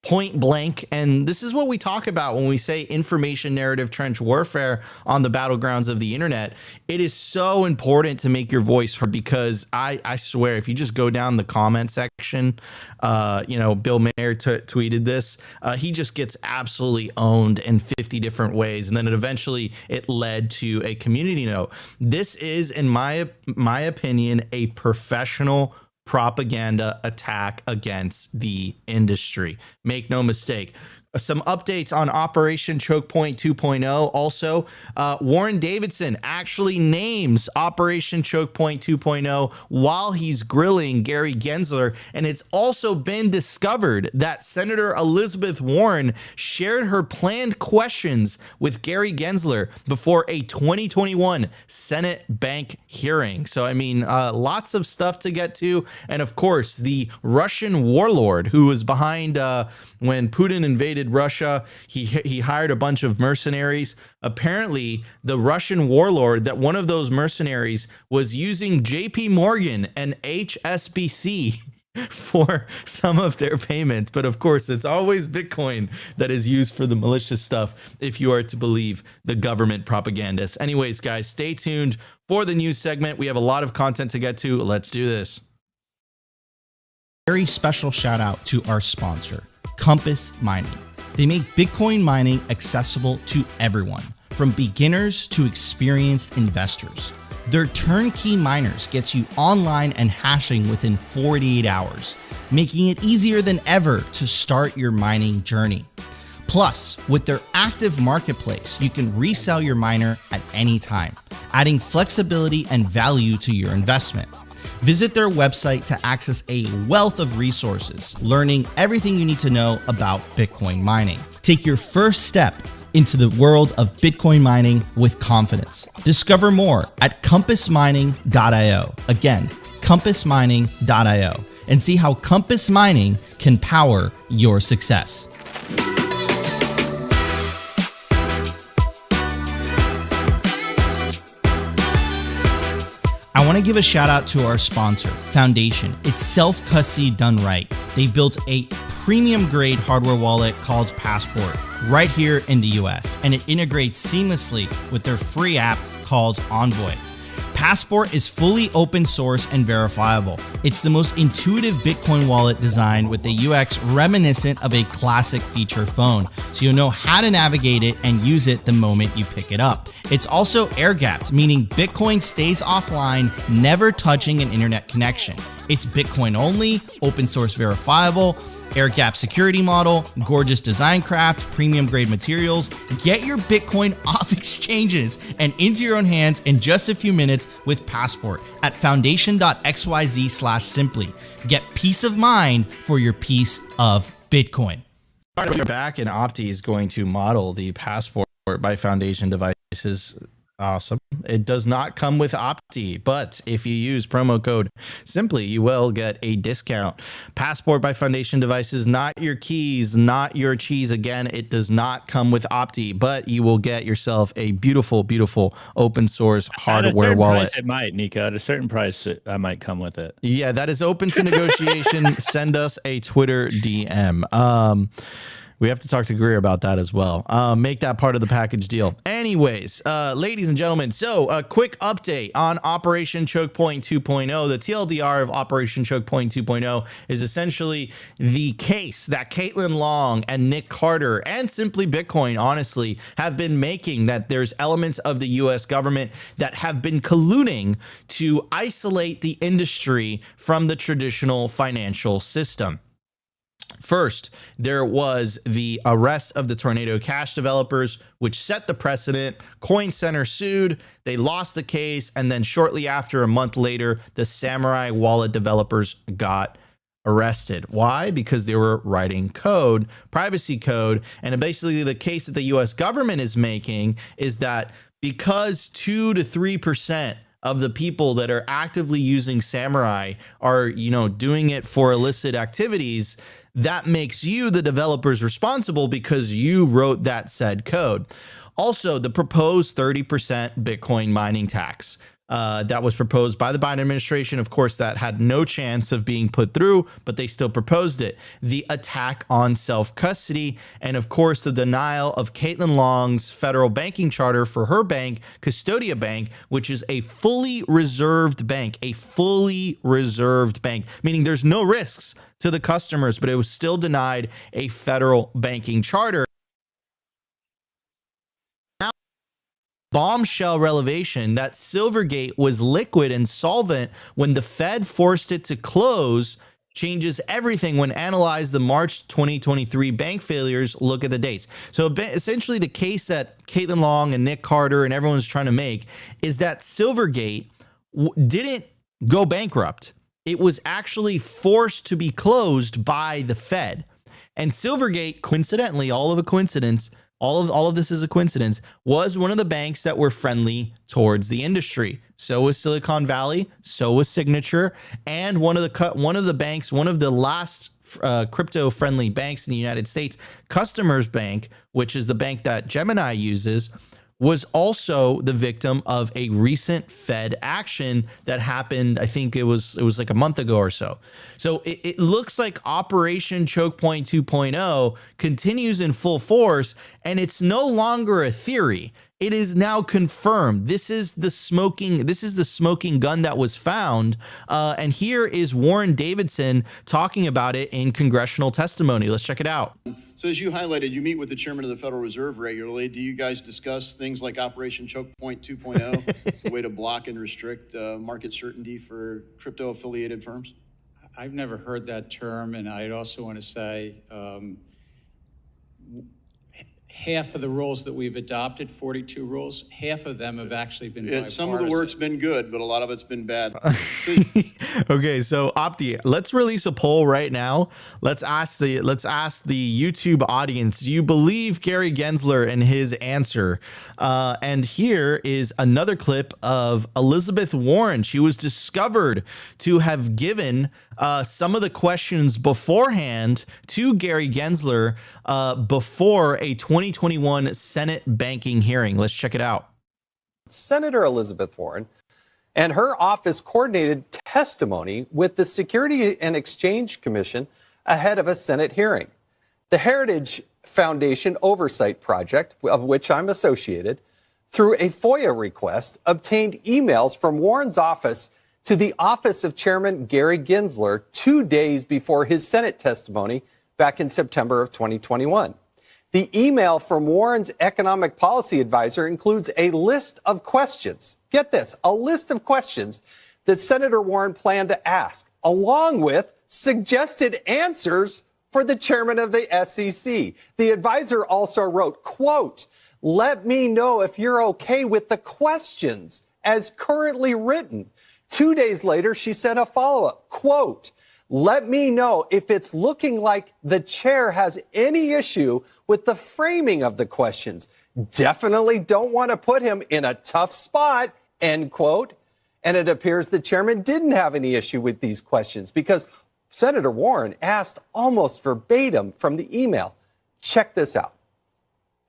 point blank. And this is what we talk about when we say information narrative trench warfare on the battlegrounds of the internet. It is so important to make your voice heard, because I swear, if you just go down the comment section, Bill Mayer tweeted this, he just gets absolutely owned in 50 different ways. And then it led to a community note. This is, in my opinion, a professional propaganda attack against the industry. Make no mistake. Some updates on Operation Chokepoint 2.0. Also, Warren Davidson actually names Operation Chokepoint 2.0 while he's grilling Gary Gensler. And it's also been discovered that Senator Elizabeth Warren shared her planned questions with Gary Gensler before a 2021 Senate bank hearing. So, I mean, lots of stuff to get to. And of course, the Russian warlord who was behind when Putin invaded Russia, he hired a bunch of mercenaries. Apparently, the Russian warlord, that one of those mercenaries was using JP Morgan and HSBC for some of their payments. But of course, it's always Bitcoin that is used for the malicious stuff, if you are to believe the government propagandists. Anyways, guys, stay tuned for the news segment. We have a lot of content to get to. Let's do this.
Very special shout out to our sponsor, Compass Mining. They make Bitcoin mining accessible to everyone, from beginners to experienced investors. Their turnkey miners gets you online and hashing within 48 hours, making it easier than ever to start your mining journey. Plus, with their active marketplace, you can resell your miner at any time, adding flexibility and value to your investment. Visit their website to access a wealth of resources, learning everything you need to know about Bitcoin mining. Take your first step into the world of Bitcoin mining with confidence. Discover more at compassmining.io. Again, compassmining.io, and see how Compass Mining can power your success. I want to give a shout out to our sponsor, Foundation. It's self-custody done right. They built a premium grade hardware wallet called Passport right here in the US, and it integrates seamlessly with their free app called Envoy. Passport is fully open source and verifiable. It's the most intuitive Bitcoin wallet designed with a UX reminiscent of a classic feature phone, so you'll know how to navigate it and use it the moment you pick it up. It's also air-gapped, meaning Bitcoin stays offline, never touching an internet connection. It's Bitcoin only, open source verifiable, air-gap security model, gorgeous design craft, premium grade materials. Get your Bitcoin off exchanges and into your own hands in just a few minutes with Passport at foundation.xyz/simply. Get peace of mind for your piece of Bitcoin.
We're back, and Opti is going to model the Passport by Foundation devices. Awesome. It does not come with Opti, but if you use promo code Simply, you will get a discount. Passport by Foundation devices, not your keys, not your cheese. Again, it does not come with Opti, but you will get yourself a beautiful, beautiful open source hardware wallet.
It might, Nico. At a certain price, I might come with it.
Yeah, that is open to negotiation. Send us a Twitter DM. We have to talk to Greer about that as well. Make that part of the package deal. Anyways, ladies and gentlemen, so a quick update on Operation Chokepoint 2.0. The TLDR of Operation Chokepoint 2.0 is essentially the case that Caitlin Long and Nick Carter and Simply Bitcoin, honestly, have been making, that there's elements of the US government that have been colluding to isolate the industry from the traditional financial system. First, there was the arrest of the Tornado Cash developers, which set the precedent. Coin Center sued, they lost the case, and then shortly after, a month later, the Samurai Wallet developers got arrested. Why? Because they were writing code, privacy code, and basically the case that the US government is making is that because 2 to 3% of the people that are actively using Samurai are, doing it for illicit activities, that makes you, the developers, responsible because you wrote that said code. Also, the proposed 30% Bitcoin mining tax. that was proposed by the Biden administration. Of course, that had no chance of being put through, but they still proposed it. The attack on self-custody, and of course, the denial of Caitlin Long's federal banking charter for her bank, Custodia Bank, which is a fully reserved bank, meaning there's no risks to the customers, but it was still denied a federal banking charter. Bombshell revelation that Silvergate was liquid and solvent when the Fed forced it to close changes everything when analyzed the March 2023 bank failures. Look at the dates. So essentially the case that Caitlin Long and Nick Carter and everyone's trying to make is that Silvergate didn't go bankrupt. It was actually forced to be closed by the Fed. And Silvergate, coincidentally, all of this is a coincidence, was one of the banks that were friendly towards the industry. So was Silicon Valley, so was Signature, and one of the last crypto friendly banks in the United States, Customers Bank, which is the bank that Gemini uses, was also the victim of a recent Fed action that happened. I think it was like a month ago or so. So it looks like Operation Chokepoint 2.0 continues in full force, and it's no longer a theory. It is now confirmed. This is the smoking gun that was found. And here is Warren Davidson talking about it in congressional testimony. Let's check it out.
So as you highlighted, you meet with the chairman of the Federal Reserve regularly. Do you guys discuss things like Operation Chokepoint 2.0, a way to block and restrict market certainty for crypto affiliated firms?
I've never heard that term, and I'd also want to say half of the rules that we've adopted, 42 rules, half of them have actually been bipartisan.
Some of the work's been good, but a lot of it's been bad.
Okay, so Opti, let's release a poll right now. Let's ask the YouTube audience, do you believe Gary Gensler and his answer? And here is another clip of Elizabeth Warren. She was discovered to have given some of the questions beforehand to Gary Gensler before a 2021 Senate banking hearing. Let's check it out.
Senator Elizabeth Warren and her office coordinated testimony with the Security and Exchange Commission ahead of a Senate hearing. The Heritage Foundation Oversight Project, of which I'm associated, through a FOIA request, obtained emails from Warren's office to the office of Chairman Gary Gensler 2 days before his Senate testimony back in September of 2021. The email from Warren's economic policy advisor includes a list of questions. Get this, a list of questions that Senator Warren planned to ask, along with suggested answers for the chairman of the SEC. The advisor also wrote, quote, "Let me know if you're okay with the questions as currently written." 2 days later, she sent a follow-up, quote, "Let me know if it's looking like the chair has any issue with the framing of the questions. Definitely don't want to put him in a tough spot," end quote. And it appears the chairman didn't have any issue with these questions because Senator Warren asked almost verbatim from the email. Check this out.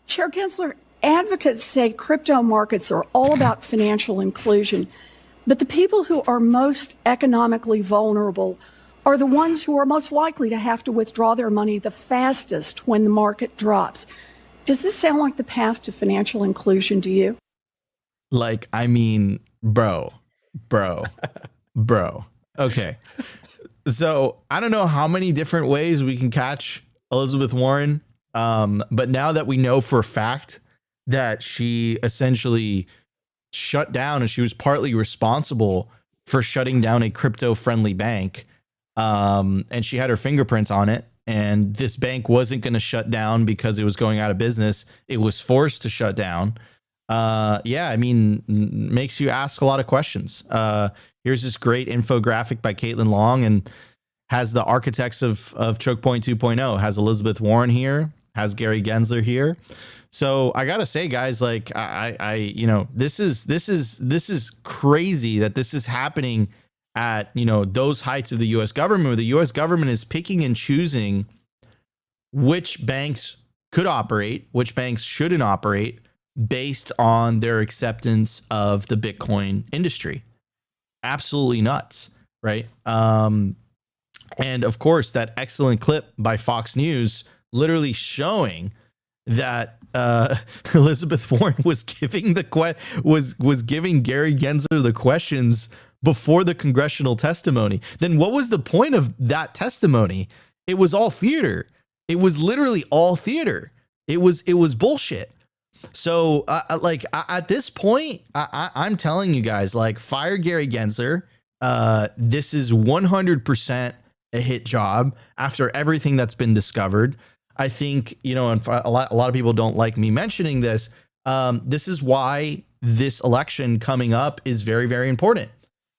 Chair Gensler, advocates say crypto markets are all about financial inclusion, but the people who are most economically vulnerable are the ones who are most likely to have to withdraw their money the fastest when the market drops. Does this sound like the path to financial inclusion to you?
Like, I mean, bro. Okay. So I don't know how many different ways we can catch Elizabeth Warren. But now that we know for a fact that she essentially shut down and she was partly responsible for shutting down a crypto friendly bank, and she had her fingerprints on it, and this bank wasn't going to shut down because it was going out of business. It was forced to shut down. Yeah, I mean, makes you ask a lot of questions. Here's this great infographic by Caitlin Long and has the architects of Chokepoint 2.0, has Elizabeth Warren here, has Gary Gensler here. So I gotta say, guys, like you know, this is crazy that this is happening at, you know, those heights of the U.S. government, where the U.S. government is picking and choosing which banks could operate, which banks shouldn't operate, based on their acceptance of the Bitcoin industry. Absolutely nuts, right? And of course, that excellent clip by Fox News literally showing that Elizabeth Warren was giving was giving Gary Gensler the questions before the congressional testimony. Then what was the point of that testimony? It was all theater. It was literally all theater. It was bullshit. So at this point, I'm telling you guys, like, fire Gary Gensler. This is 100% a hit job after everything that's been discovered. I think, you know, and a lot of people don't like me mentioning this. This is why this election coming up is very, very important.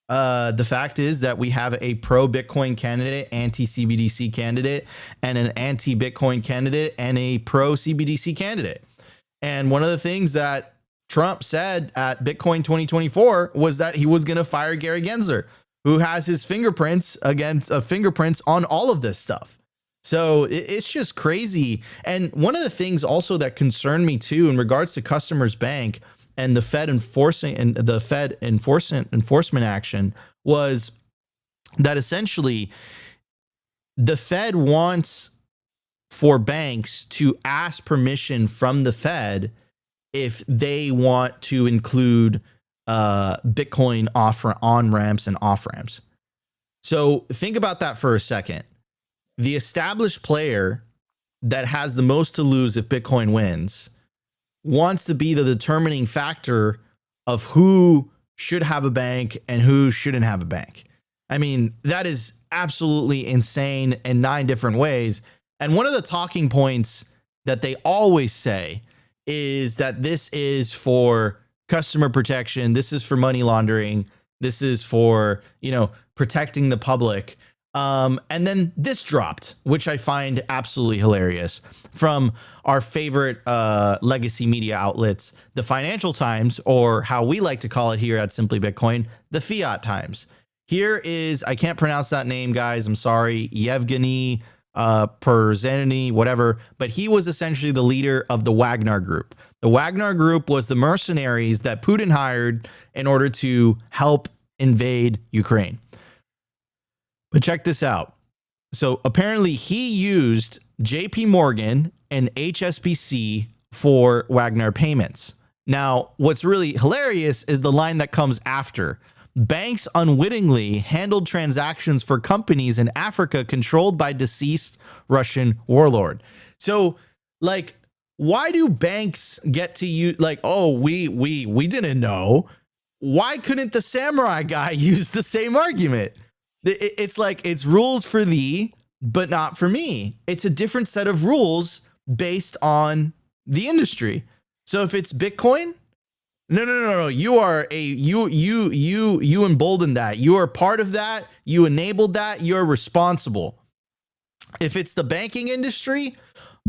The fact is that we have a pro-Bitcoin candidate, anti-CBDC candidate, and an anti-Bitcoin candidate, and a pro-CBDC candidate. And one of the things that Trump said at Bitcoin 2024 was that he was going to fire Gary Gensler, who has his fingerprints on all of this stuff. So it's just crazy. And one of the things also that concerned me too, in regards to Customers Bank and the Fed enforcement action, was that essentially the Fed wants for banks to ask permission from the Fed if they want to include Bitcoin on-ramps and off-ramps. So think about that for a second. The established player that has the most to lose if Bitcoin wins wants to be the determining factor of who should have a bank and who shouldn't have a bank. I mean, that is absolutely insane in 9 different ways. And one of the talking points that they always say is that this is for customer protection. This is for money laundering. This is for, you know, protecting the public. And then this dropped, which I find absolutely hilarious, from our favorite legacy media outlets, the Financial Times, or how we like to call it here at Simply Bitcoin, the Fiat Times. Here is, I can't pronounce that name, guys. I'm sorry, Yevgeny Perzeny, whatever. But he was essentially the leader of the Wagner Group. The Wagner Group was the mercenaries that Putin hired in order to help invade Ukraine. But check this out. So apparently he used JP Morgan and HSBC for Wagner payments. Now, what's really hilarious is the line that comes after. Banks unwittingly handled transactions for companies in Africa controlled by deceased Russian warlord. So, like, why do banks get to use, like, oh, we didn't know. Why couldn't the samurai guy use the same argument? It's like, it's rules for thee, but not for me. It's a different set of rules based on the industry. So if it's Bitcoin, no. You are you emboldened that. You are part of that. You enabled that. You're responsible. If it's the banking industry,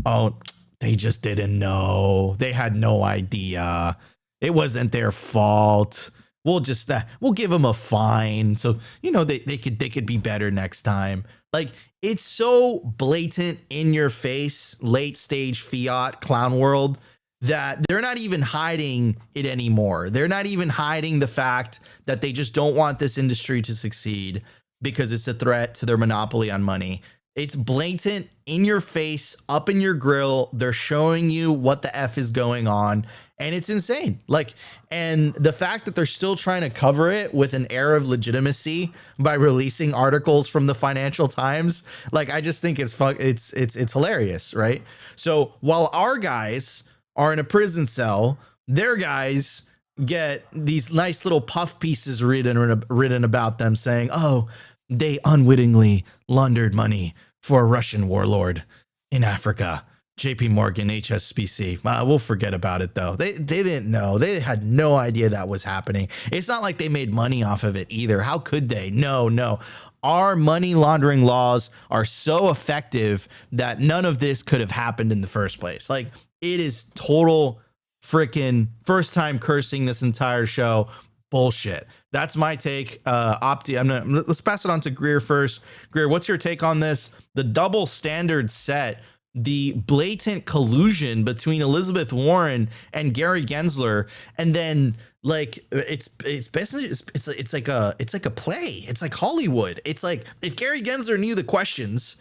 oh, they just didn't know. They had no idea. It wasn't their fault. We'll just we'll give them a fine, so you know they could be better next time. Like, it's so blatant, in your face, late stage fiat clown world that they're not even hiding it anymore. They're not even hiding the fact that they just don't want this industry to succeed because it's a threat to their monopoly on money. It's blatant, in your face, up in your grill. They're showing you what the F is going on. And it's insane. Like, and the fact that they're still trying to cover it with an air of legitimacy by releasing articles from the Financial Times, like, I just think it's fun. It's hilarious, right? So while our guys are in a prison cell, their guys get these nice little puff pieces written about them saying, oh, they unwittingly laundered money for a Russian warlord in Africa. JP Morgan, HSBC. We'll forget about it, though. They didn't know. They had no idea that was happening. It's not like they made money off of it either. How could they? No. Our money laundering laws are so effective that none of this could have happened in the first place. Like, it is total freaking first time cursing this entire show. Bullshit. That's my take. Let's pass it on to Greer first. Greer, what's your take on this? The double standard set the blatant collusion between Elizabeth Warren and Gary Gensler, and then like it's basically it's like a play. It's like Hollywood. It's like if Gary Gensler knew the questions,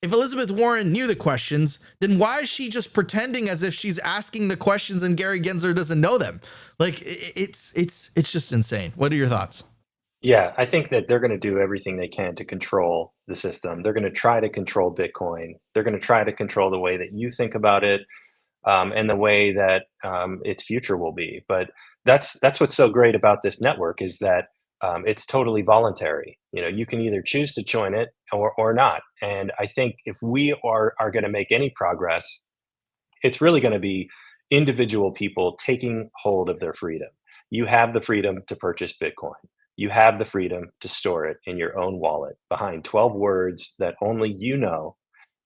if Elizabeth Warren knew the questions, then why is she just pretending as if she's asking the questions and Gary Gensler doesn't know them? Like it's just insane. What are your thoughts?
Yeah, I think that they're going to do everything they can to control the system. They're going to try to control Bitcoin. They're going to try to control the way that you think about it, and the way that its future will be. But that's what's so great about this network is that it's totally voluntary. You know, you can either choose to join it or not. And I think if we are going to make any progress, it's really going to be individual people taking hold of their freedom. You have the freedom to purchase Bitcoin. You have the freedom to store it in your own wallet behind 12 words that only you know,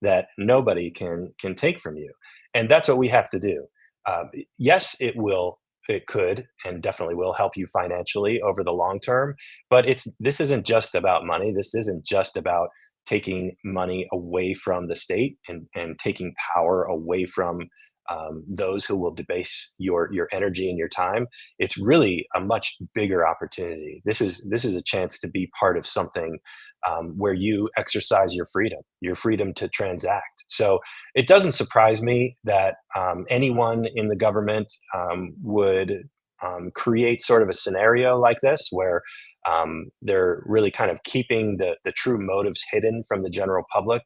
that nobody can take from you. And that's what we have to do. Yes, it could and definitely will help you financially over the long term, but this isn't just about money. This isn't just about taking money away from the state and taking power away from those who will debase your energy and your time. It's really a much bigger opportunity. This is a chance to be part of something where you exercise your freedom to transact. So it doesn't surprise me that anyone in the government would create sort of a scenario like this where they're really kind of keeping the true motives hidden from the general public.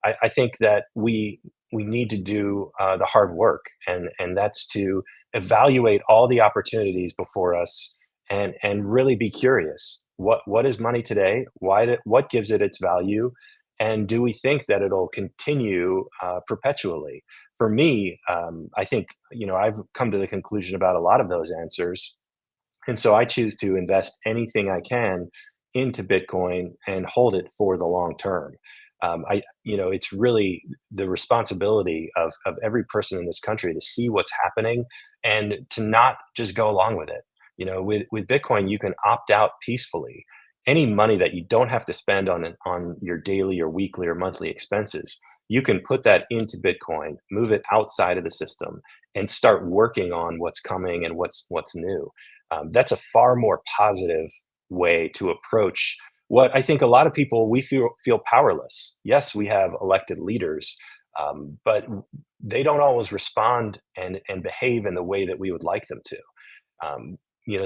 I think that we need to do the hard work, and that's to evaluate all the opportunities before us and really be curious. What is money today? What gives it its value? And do we think that it'll continue perpetually? For me, I think, I've come to the conclusion about a lot of those answers. And so I choose to invest anything I can into Bitcoin and hold it for the long term. It's really the responsibility of every person in this country to see what's happening and to not just go along with it. With Bitcoin, you can opt out peacefully. Any money that you don't have to spend on your daily or weekly or monthly expenses, you can put that into Bitcoin, move it outside of the system, and start working on what's coming and what's new. That's a far more positive way to approach what I think a lot of people, we feel powerless. Yes, we have elected leaders, but they don't always respond and behave in the way that we would like them to.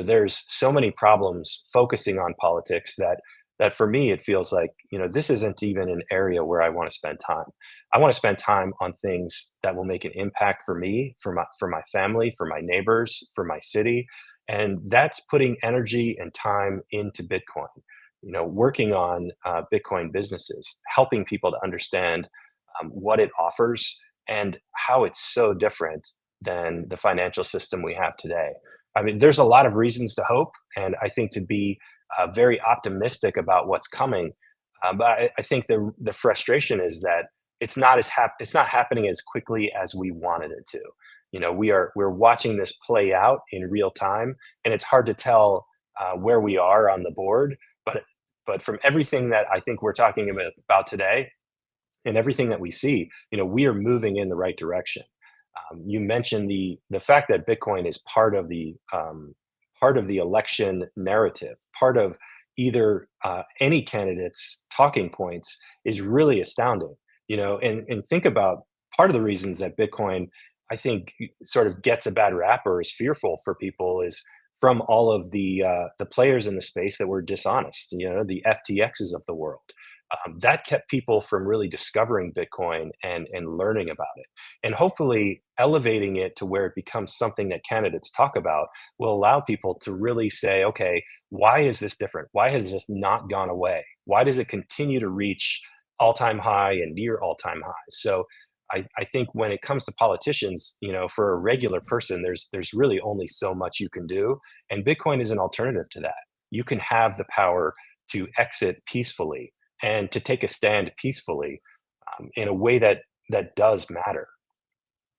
There's so many problems focusing on politics that for me, it feels like, this isn't even an area where I want to spend time. I want to spend time on things that will make an impact for me, for my family, for my neighbors, for my city. And that's putting energy and time into Bitcoin. Working on Bitcoin businesses, helping people to understand what it offers and how it's so different than the financial system we have today. I mean, there's a lot of reasons to hope, and I think to be very optimistic about what's coming. But I think the frustration is that it's not happening as quickly as we wanted it to. We're watching this play out in real time, and it's hard to tell where we are on the board. But from everything that I think we're talking about today, and everything that we see, we are moving in the right direction. You mentioned the fact that Bitcoin is part of the election narrative, part of either any candidate's talking points is really astounding. And think about part of the reasons that Bitcoin, I think, sort of gets a bad rap or is fearful for people is from all of the players in the space that were dishonest, the FTXs of the world. That kept people from really discovering Bitcoin and learning about it. And hopefully elevating it to where it becomes something that candidates talk about will allow people to really say, okay, why is this different? Why has this not gone away? Why does it continue to reach all-time high and near all-time highs? So I think when it comes to politicians, for a regular person, there's really only so much you can do. And Bitcoin is an alternative to that. You can have the power to exit peacefully and to take a stand peacefully in a way that does matter.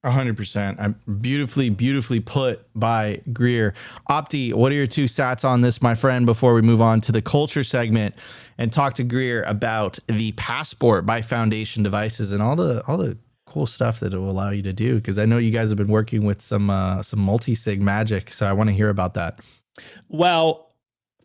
100%. Beautifully put by Greer. Opti, what are your two stats on this, my friend, before we move on to the culture segment and talk to Greer about the Passport by Foundation Devices and all the cool stuff that it will allow you to do. Because I know you guys have been working with some multi-sig magic, so I want to hear about that.
Well,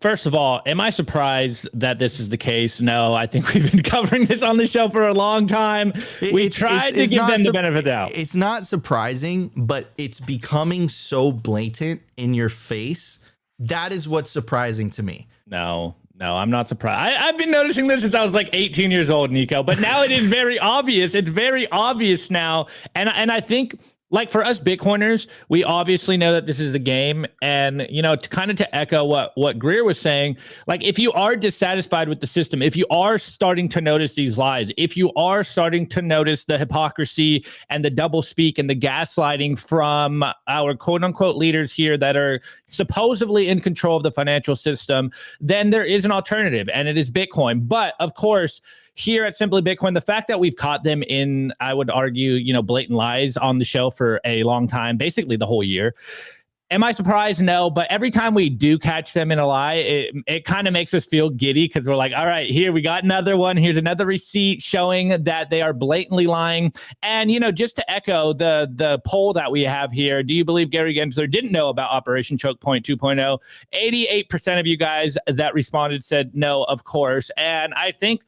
first of all, am I surprised that this is the case? No, I think we've been covering this on the show for a long time. We tried to give them the benefit of the doubt.
It's not surprising, but it's becoming so blatant in your face. That is what's surprising to me.
No, I'm not surprised. I've been noticing this since I was like 18 years old, Nico, but now it is very obvious. It's very obvious now. And I think, like, for us Bitcoiners, we obviously know that this is a game. And, you know, to echo what Greer was saying, like, if you are dissatisfied with the system, if you are starting to notice these lies, if you are starting to notice the hypocrisy and the doublespeak and the gaslighting from our quote unquote leaders here that are supposedly in control of the financial system, then there is an alternative, and it is Bitcoin. But of course, here at Simply Bitcoin, the fact that we've caught them in, I would argue, you know, blatant lies on the show for a long time, basically the whole year. Am I surprised? No, but every time we do catch them in a lie, it kind of makes us feel giddy, because we're like, all right, here we got another one. Here's another receipt showing that they are blatantly lying. And, you know, just to echo the poll that we have here, do you believe Gary Gensler didn't know about Operation Chokepoint 2.0? 88% of you guys that responded said no, of course. And I think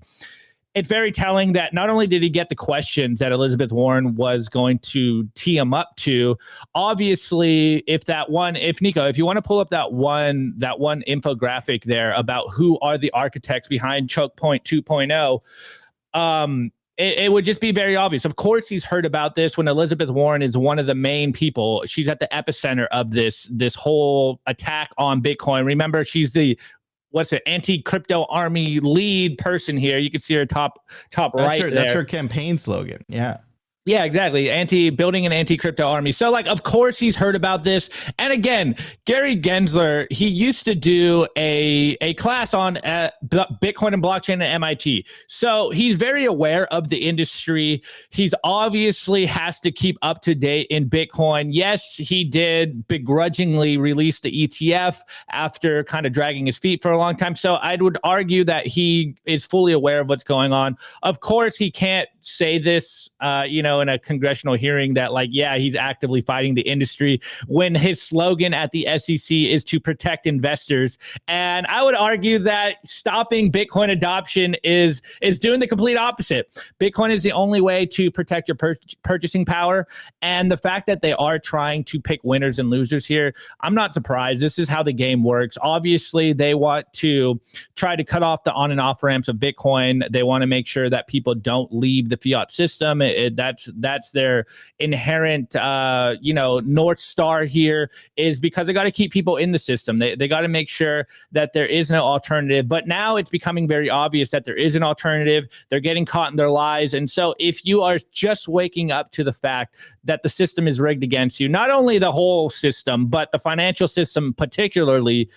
it's very telling that not only did he get the questions that Elizabeth Warren was going to tee him up to, obviously, if Nico, if you want to pull up that one infographic there about who are the architects behind Chokepoint 2.0, it would just be very obvious. Of course, he's heard about this when Elizabeth Warren is one of the main people. She's at the epicenter of this whole attack on Bitcoin. Remember, she's the anti-crypto army lead person here. You can see her top right there.
That's her campaign slogan. Yeah.
Yeah, exactly. Building an anti-crypto army. So, like, of course he's heard about this. And again, Gary Gensler, he used to do a class on Bitcoin and blockchain at MIT. So he's very aware of the industry. He's obviously has to keep up to date in Bitcoin. Yes, he did begrudgingly release the ETF after kind of dragging his feet for a long time. So I would argue that he is fully aware of what's going on. Of course, he can't say this, in a congressional hearing that, like, yeah, he's actively fighting the industry when his slogan at the SEC is to protect investors. And I would argue that stopping Bitcoin adoption is doing the complete opposite. Bitcoin is the only way to protect your purchasing power. And the fact that they are trying to pick winners and losers here, I'm not surprised. This is how the game works. Obviously, they want to try to cut off the on and off ramps of Bitcoin. They want to make sure that people don't leave the fiat system. That's their inherent, North Star here, is because they got to keep people in the system. They got to make sure that there is no alternative. But now it's becoming very obvious that there is an alternative. They're getting caught in their lies. And so if you are just waking up to the fact that the system is rigged against you, not only the whole system, but the financial system particularly,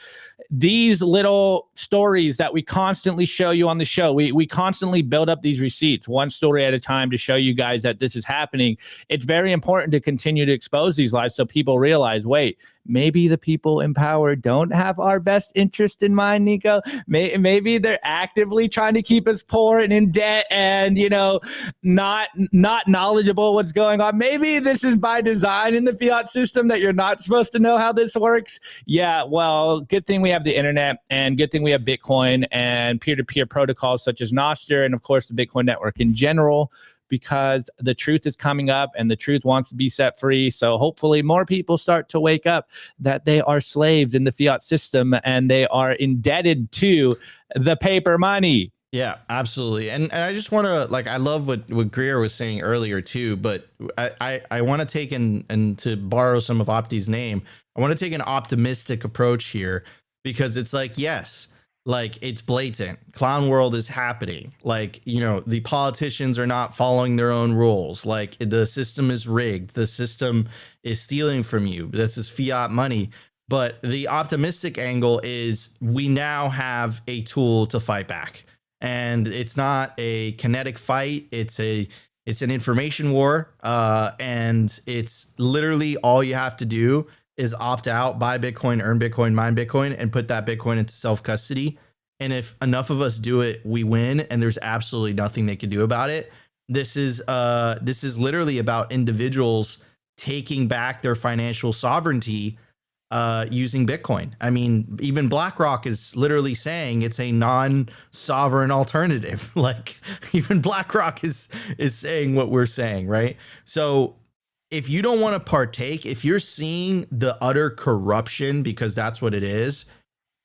these little stories that we constantly show you on the show, we constantly build up these receipts one story at a time to show you guys that this is happening. It's very important to continue to expose these lies so people realize, wait, maybe the people in power don't have our best interest in mind, Nico. Maybe they're actively trying to keep us poor and in debt and, not knowledgeable what's going on. Maybe this is by design in the fiat system that you're not supposed to know how this works. Yeah, well, good thing we have the internet, and good thing we have Bitcoin and peer-to-peer protocols such as Nostr, and of course the Bitcoin network in general, because the truth is coming up and the truth wants to be set free. So hopefully more people start to wake up that they are slaves in the fiat system and they are indebted to the paper money.
Yeah, absolutely. And I just want to, I love what Greer was saying earlier too, but I want to take and to borrow some of Opti's name, I want to take an optimistic approach here, because it's yes, it's blatant. Clown world is happening. The politicians are not following their own rules. The system is rigged. The system is stealing from you. This is fiat money. But the optimistic angle is we now have a tool to fight back. And it's not a kinetic fight. It's an information war. And it's literally all you have to do is opt out, buy Bitcoin, earn Bitcoin, mine Bitcoin, and put that Bitcoin into self-custody. And if enough of us do it, we win, and there's absolutely nothing they can do about it. This is literally about individuals taking back their financial sovereignty using Bitcoin. I mean, even BlackRock is literally saying it's a non-sovereign alternative. Like even BlackRock is saying what we're saying, right? So if you don't want to partake, if you're seeing the utter corruption, because that's what it is,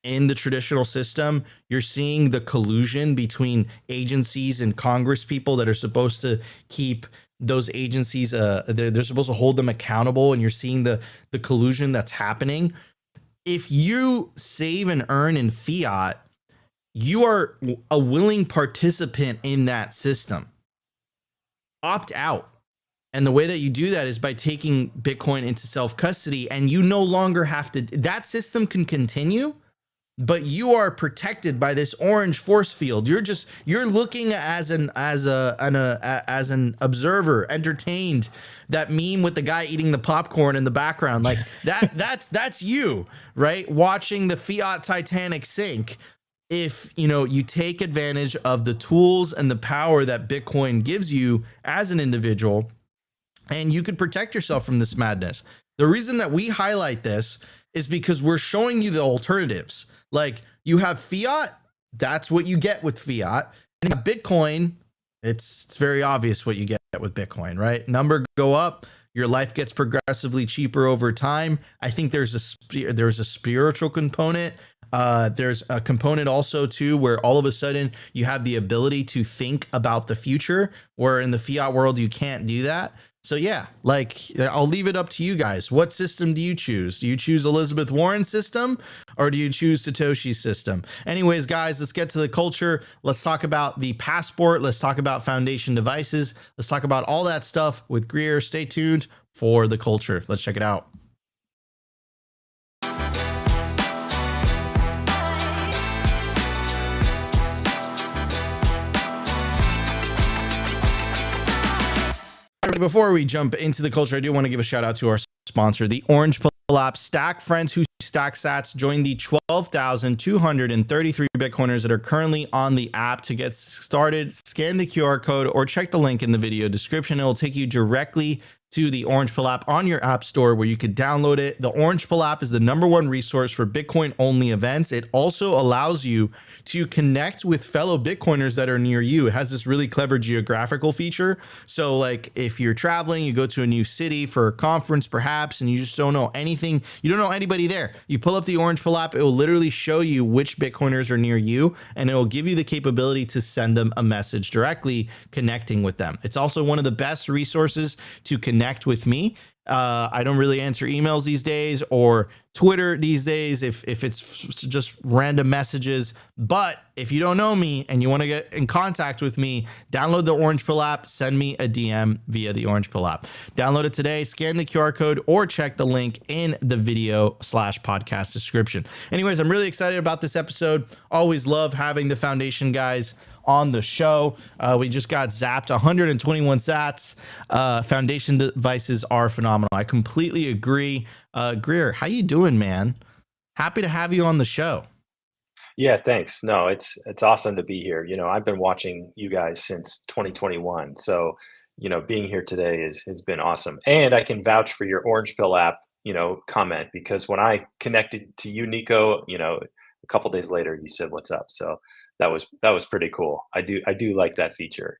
in the traditional system, you're seeing the collusion between agencies and Congress people that are supposed to keep those agencies, they're supposed to hold them accountable, and you're seeing the collusion that's happening. If you save and earn in fiat, you are a willing participant in that system. Opt out. And the way that you do that is by taking Bitcoin into self-custody, and you no longer have to, that system can continue, but you are protected by this orange force field. You're looking as an observer, entertained. That meme with the guy eating the popcorn in the background, like that's you, right? Watching the fiat Titanic sink. If you take advantage of the tools and the power that Bitcoin gives you as an individual, and you could protect yourself from this madness. The reason that we highlight this is because we're showing you the alternatives. Like you have fiat, that's what you get with fiat. And you have Bitcoin, it's very obvious what you get with Bitcoin, right? Number go up, your life gets progressively cheaper over time. I think there's a spiritual component. There's a component also too, where all of a sudden you have the ability to think about the future, where in the fiat world, you can't do that. So yeah, like I'll leave it up to you guys. What system do you choose? Do you choose Elizabeth Warren's system, or do you choose Satoshi's system? Anyways, guys, let's get to the culture. Let's talk about the passport. Let's talk about foundation devices. Let's talk about all that stuff with Greer. Stay tuned for the culture. Let's check it out. Before we jump into the culture, I do want to give a shout out to our sponsor, the Orange Pill app. Stack friends who stack sats. Join the 12,233 Bitcoiners that are currently on the app. To get started, scan the QR code or check the link in the video description. It will take you directly to the Orange Pill app on your app store, where you could download it. The Orange Pill app is the #1 resource for Bitcoin only events. It also allows you to connect with fellow Bitcoiners that are near you. It has this really clever geographical feature. So like if you're traveling, you go to a new city for a conference perhaps, and you just don't know anything, you don't know anybody there, you pull up the Orange Pill app, it will literally show you which Bitcoiners are near you, and it will give you the capability to send them a message directly connecting with them. It's also one of the best resources to connect with me. I don't really answer emails these days, or Twitter these days if it's just random messages. But if you don't know me and you want to get in contact with me, download the Orange Pill app, send me a DM via the Orange Pill app. Download it today, scan the QR code, or check the link in the video/podcast description. Anyways, I'm really excited about this episode. Always love having the Foundation guys on the show. We just got zapped 121 sats. Foundation devices are phenomenal. I completely agree. Greer, how you doing, man? Happy to have you on the show.
Yeah, thanks. No, it's awesome to be here. I've been watching you guys since 2021. So, being here today has been awesome. And I can vouch for your Orange Pill app, comment, because when I connected to you, Nico, a couple days later, you said, "What's up?" So that was pretty cool. I do like that feature.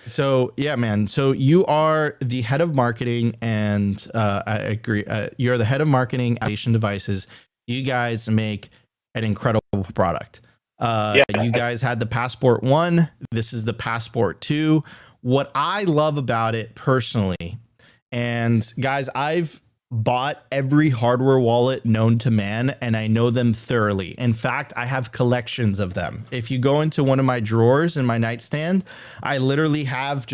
So yeah, man. So you are the head of marketing, and I agree. You're the head of marketing at Foundation Devices. You guys make an incredible product. You guys had the Passport 1. This is the Passport 2. What I love about it personally, and guys, I've bought every hardware wallet known to man, and I know them thoroughly. In fact, I have collections of them. If you go into one of my drawers in my nightstand, I literally have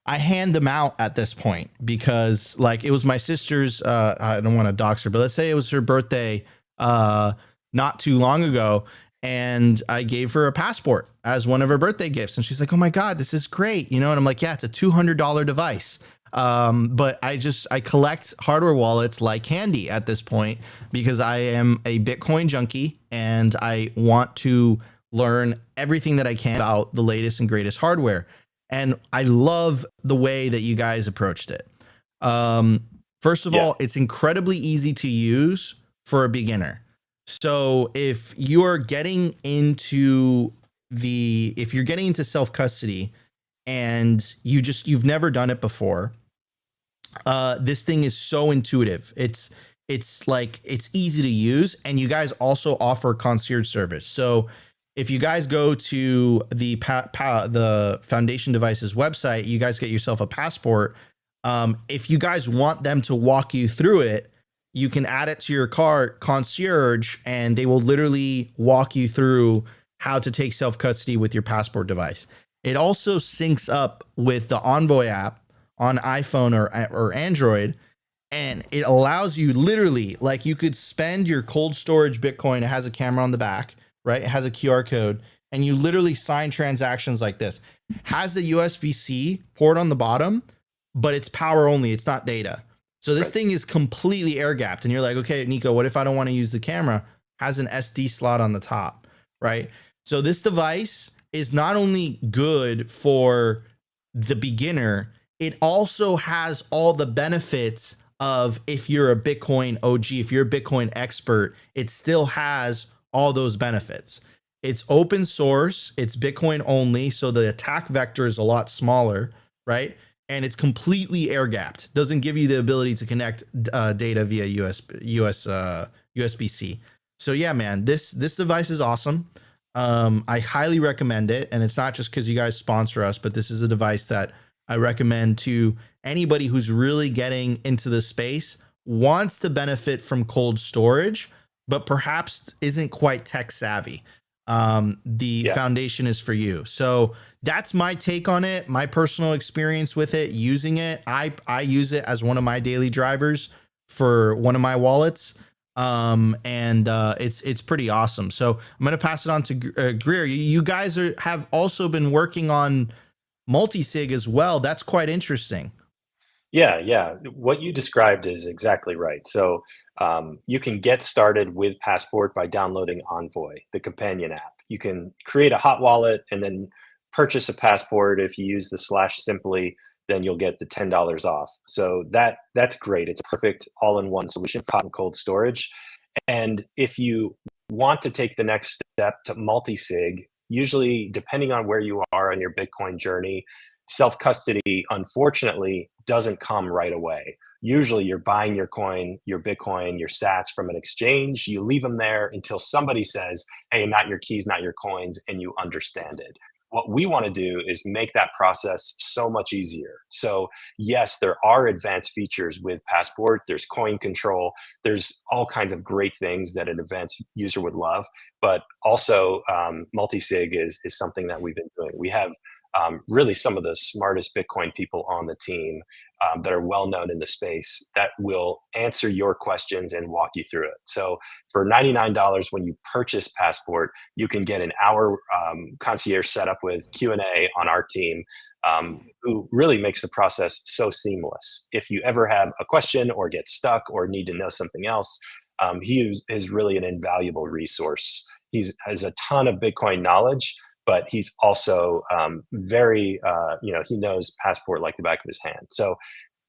I hand them out at this point, because like it was my sister's, I don't want to dox her, but let's say it was her birthday not too long ago, and I gave her a passport as one of her birthday gifts, and she's like, "Oh my God, this is great." And I'm like, "Yeah, it's a $200 device." But I collect hardware wallets like candy at this point, because I am a Bitcoin junkie and I want to learn everything that I can about the latest and greatest hardware. And I love the way that you guys approached it. First of all, it's incredibly easy to use for a beginner. So if you're getting into self-custody and you've never done it before, this thing is so intuitive. It's easy to use, and you guys also offer concierge service. So if you guys go to the Foundation Devices website, you guys get yourself a passport. If you guys want them to walk you through it, you can add it to your cart, concierge, and they will literally walk you through how to take self-custody with your passport device. It also syncs up with the Envoy app on iPhone or Android, and it allows you literally, like, you could spend your cold storage Bitcoin. It has a camera on the back, right? It has a QR code, and you literally sign transactions like this. Has the USB-C port on the bottom, but it's power only. It's not data. So this thing is completely air gapped, and you're like, okay, Nico, what if I don't want to use the camera? Has an SD slot on the top, right? So this device is not only good for the beginner, it also has all the benefits of, if you're a Bitcoin OG, if you're a Bitcoin expert, it still has all those benefits. It's open source, it's Bitcoin only, so the attack vector is a lot smaller, right? And it's completely air gapped. Doesn't give you the ability to connect data via USB-C. So yeah, man, this device is awesome. I highly recommend it, and it's not just because you guys sponsor us, but this is a device that I recommend to anybody who's really getting into the space, wants to benefit from cold storage, but perhaps isn't quite tech savvy. The Foundation is for you. So that's my take on it, my personal experience with it, using it. I use it as one of my daily drivers for one of my wallets. It's pretty awesome. So I'm going to pass it on to Greer. You guys have also been working on multi-sig as well. That's quite interesting.
Yeah. What you described is exactly right. So you can get started with Passport by downloading Envoy, the companion app. You can create a hot wallet and then purchase a Passport. If you use the /simply, then you'll get the $10 off. So that's great. It's a perfect all-in-one solution for hot and cold storage. And if you want to take the next step to multi-sig, usually depending on where you are on your Bitcoin journey, self-custody, unfortunately, doesn't come right away. Usually you're buying your coin, your Bitcoin, your sats from an exchange, you leave them there until somebody says, hey, not your keys, not your coins, and you understand it. What we want to do is make that process so much easier. So yes, there are advanced features with Passport. There's coin control. There's all kinds of great things that an advanced user would love. But also multi-sig is something that we've been doing. We have really some of the smartest Bitcoin people on the team that are well known in the space that will answer your questions and walk you through it. So for $99 when you purchase Passport, you can get an hour concierge setup with Q&A on our team, who really makes the process so seamless. If you ever have a question or get stuck or need to know something else, he is really an invaluable resource. He has a ton of Bitcoin knowledge, but he's also very, he knows Passport like the back of his hand. So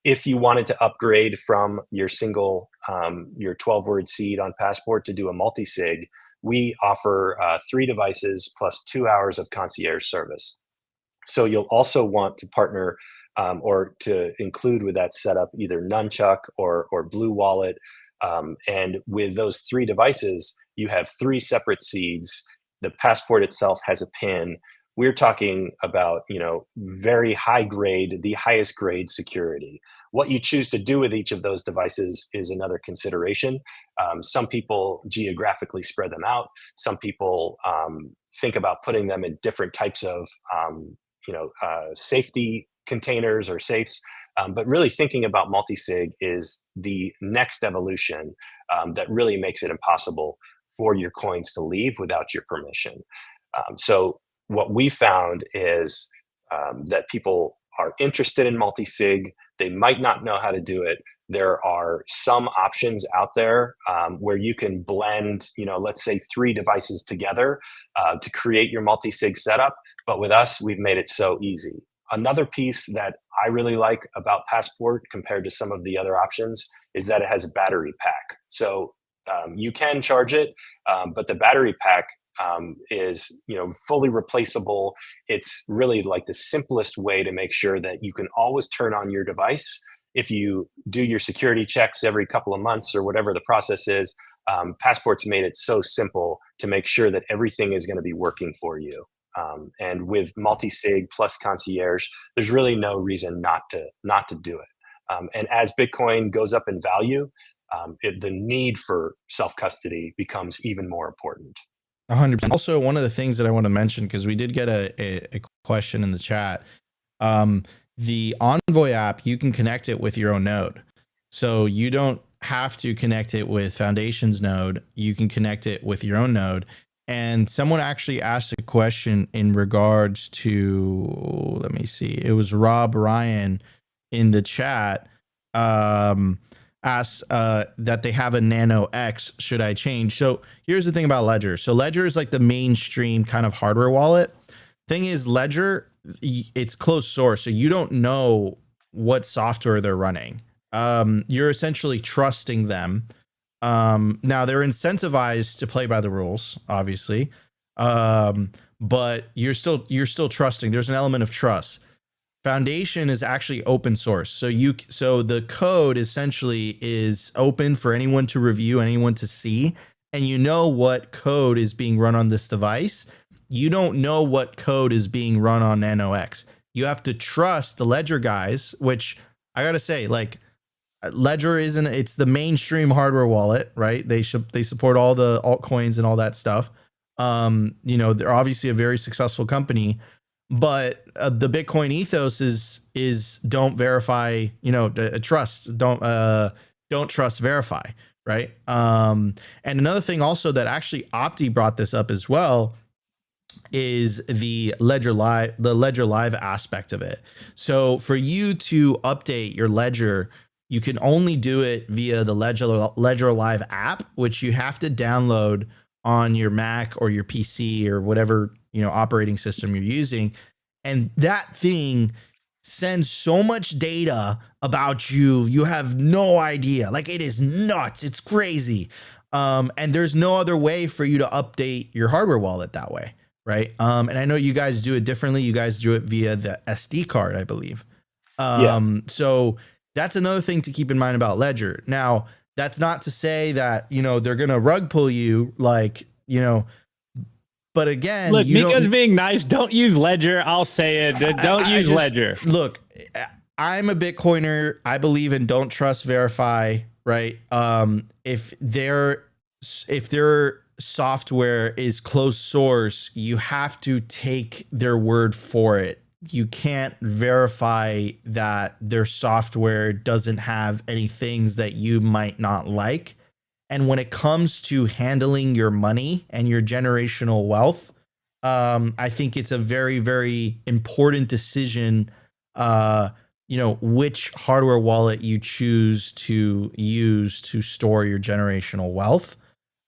if you wanted to upgrade from your single, your 12-word seed on Passport to do a multi-sig, we offer 3 devices plus 2 hours of concierge service. So you'll also want to partner or to include with that setup either Nunchuck or Blue Wallet. And with those 3 devices, you have 3 separate seeds. The Passport itself has a PIN. We're talking about, very high grade, the highest grade security. What you choose to do with each of those devices is another consideration. Some people geographically spread them out. Some people think about putting them in different types of, safety containers or safes. But really thinking about multi-sig is the next evolution that really makes it impossible for your coins to leave without your permission. So what we found is that people are interested in multi-sig. They might not know how to do it. There are some options out there where you can blend, let's say 3 devices together to create your multi-sig setup. But with us, we've made it so easy. Another piece that I really like about Passport compared to some of the other options is that it has a battery pack. So you can charge it, but the battery pack is fully replaceable. It's really like the simplest way to make sure that you can always turn on your device. If you do your security checks every couple of months or whatever the process is, Passport's made it so simple to make sure that everything is going to be working for you. And with multi-sig plus concierge, there's really no reason not to do it. And as Bitcoin goes up in value, the need for self-custody becomes even more important.
100%. Also, one of the things that I want to mention, because we did get a question in the chat, the Envoy app, you can connect it with your own node. So you don't have to connect it with Foundation's node. You can connect it with your own node. And someone actually asked a question in regards to, let me see, it was Rob Ryan in the chat, asked that they have a Nano X, should I change? So here's the thing about Ledger. So Ledger is like the mainstream kind of hardware wallet. Thing is, Ledger, it's closed source, so you don't know what software they're running. You're essentially trusting them. Now they're incentivized to play by the rules, obviously, but you're still trusting. There's an element of trust. Foundation is actually open source, so the code essentially is open for anyone to review, anyone to see, and you know what code is being run on this device. You don't know what code is being run on Nano X. You have to trust the Ledger guys, which I gotta say, like, Ledger it's the mainstream hardware wallet, right? They support all the altcoins and all that stuff. They're obviously a very successful company, but the Bitcoin ethos is don't verify, trust, don't trust, verify, right? And another thing also that actually Opti brought this up as well is the Ledger Live aspect of it. So for you to update your Ledger, you can only do it via the Ledger Live app, which you have to download on your Mac or your PC or whatever operating system you're using. And that thing sends so much data about you. You have no idea. Like, it is nuts. It's crazy. And there's no other way for you to update your hardware wallet that way, right? And I know you guys do it differently. You guys do it via the SD card, I believe. So that's another thing to keep in mind about Ledger. Now, that's not to say that, they're going to rug pull you, like, but again,
look, Nico's being nice. Don't use Ledger. I'll say it. Don't use Ledger. Look,
I'm a Bitcoiner. I believe in don't trust, verify, right? If their software is closed source, you have to take their word for it. You can't verify that their software doesn't have any things that you might not like. And when it comes to handling your money and your generational wealth, I think it's a very, very important decision, which hardware wallet you choose to use to store your generational wealth.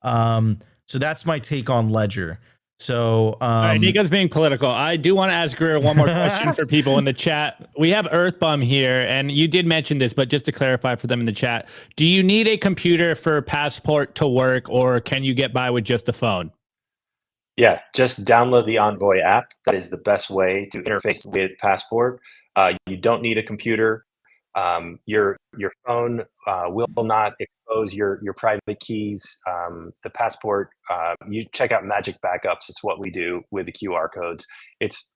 So that's my take on Ledger. So,
all right, Nico's being political. I do want to ask Greer one more question for people in the chat. We have Earthbum here, and you did mention this, but just to clarify for them in the chat, do you need a computer for Passport to work, or can you get by with just a phone?
Yeah, just download the Envoy app. That is the best way to interface with Passport. You don't need a computer. Your phone will not expose your private keys. The Passport, you check out Magic Backups. It's what we do with the QR codes. It's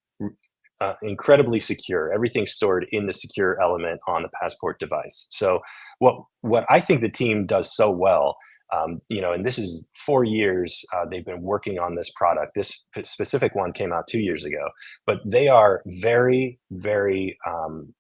incredibly secure. Everything's stored in the secure element on the Passport device. So what I think the team does so well, and this is 4 years they've been working on this product. This specific one came out 2 years ago, but they are very, very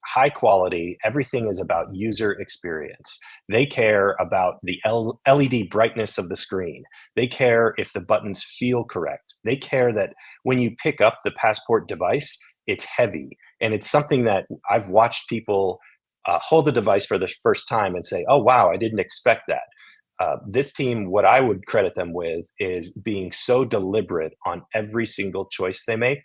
high quality. Everything is about user experience. They care about the LED brightness of the screen. They care if the buttons feel correct. They care that when you pick up the Passport device, it's heavy. And it's something that I've watched people hold the device for the first time and say, oh, wow, I didn't expect that. This team, what I would credit them with is being so deliberate on every single choice they make.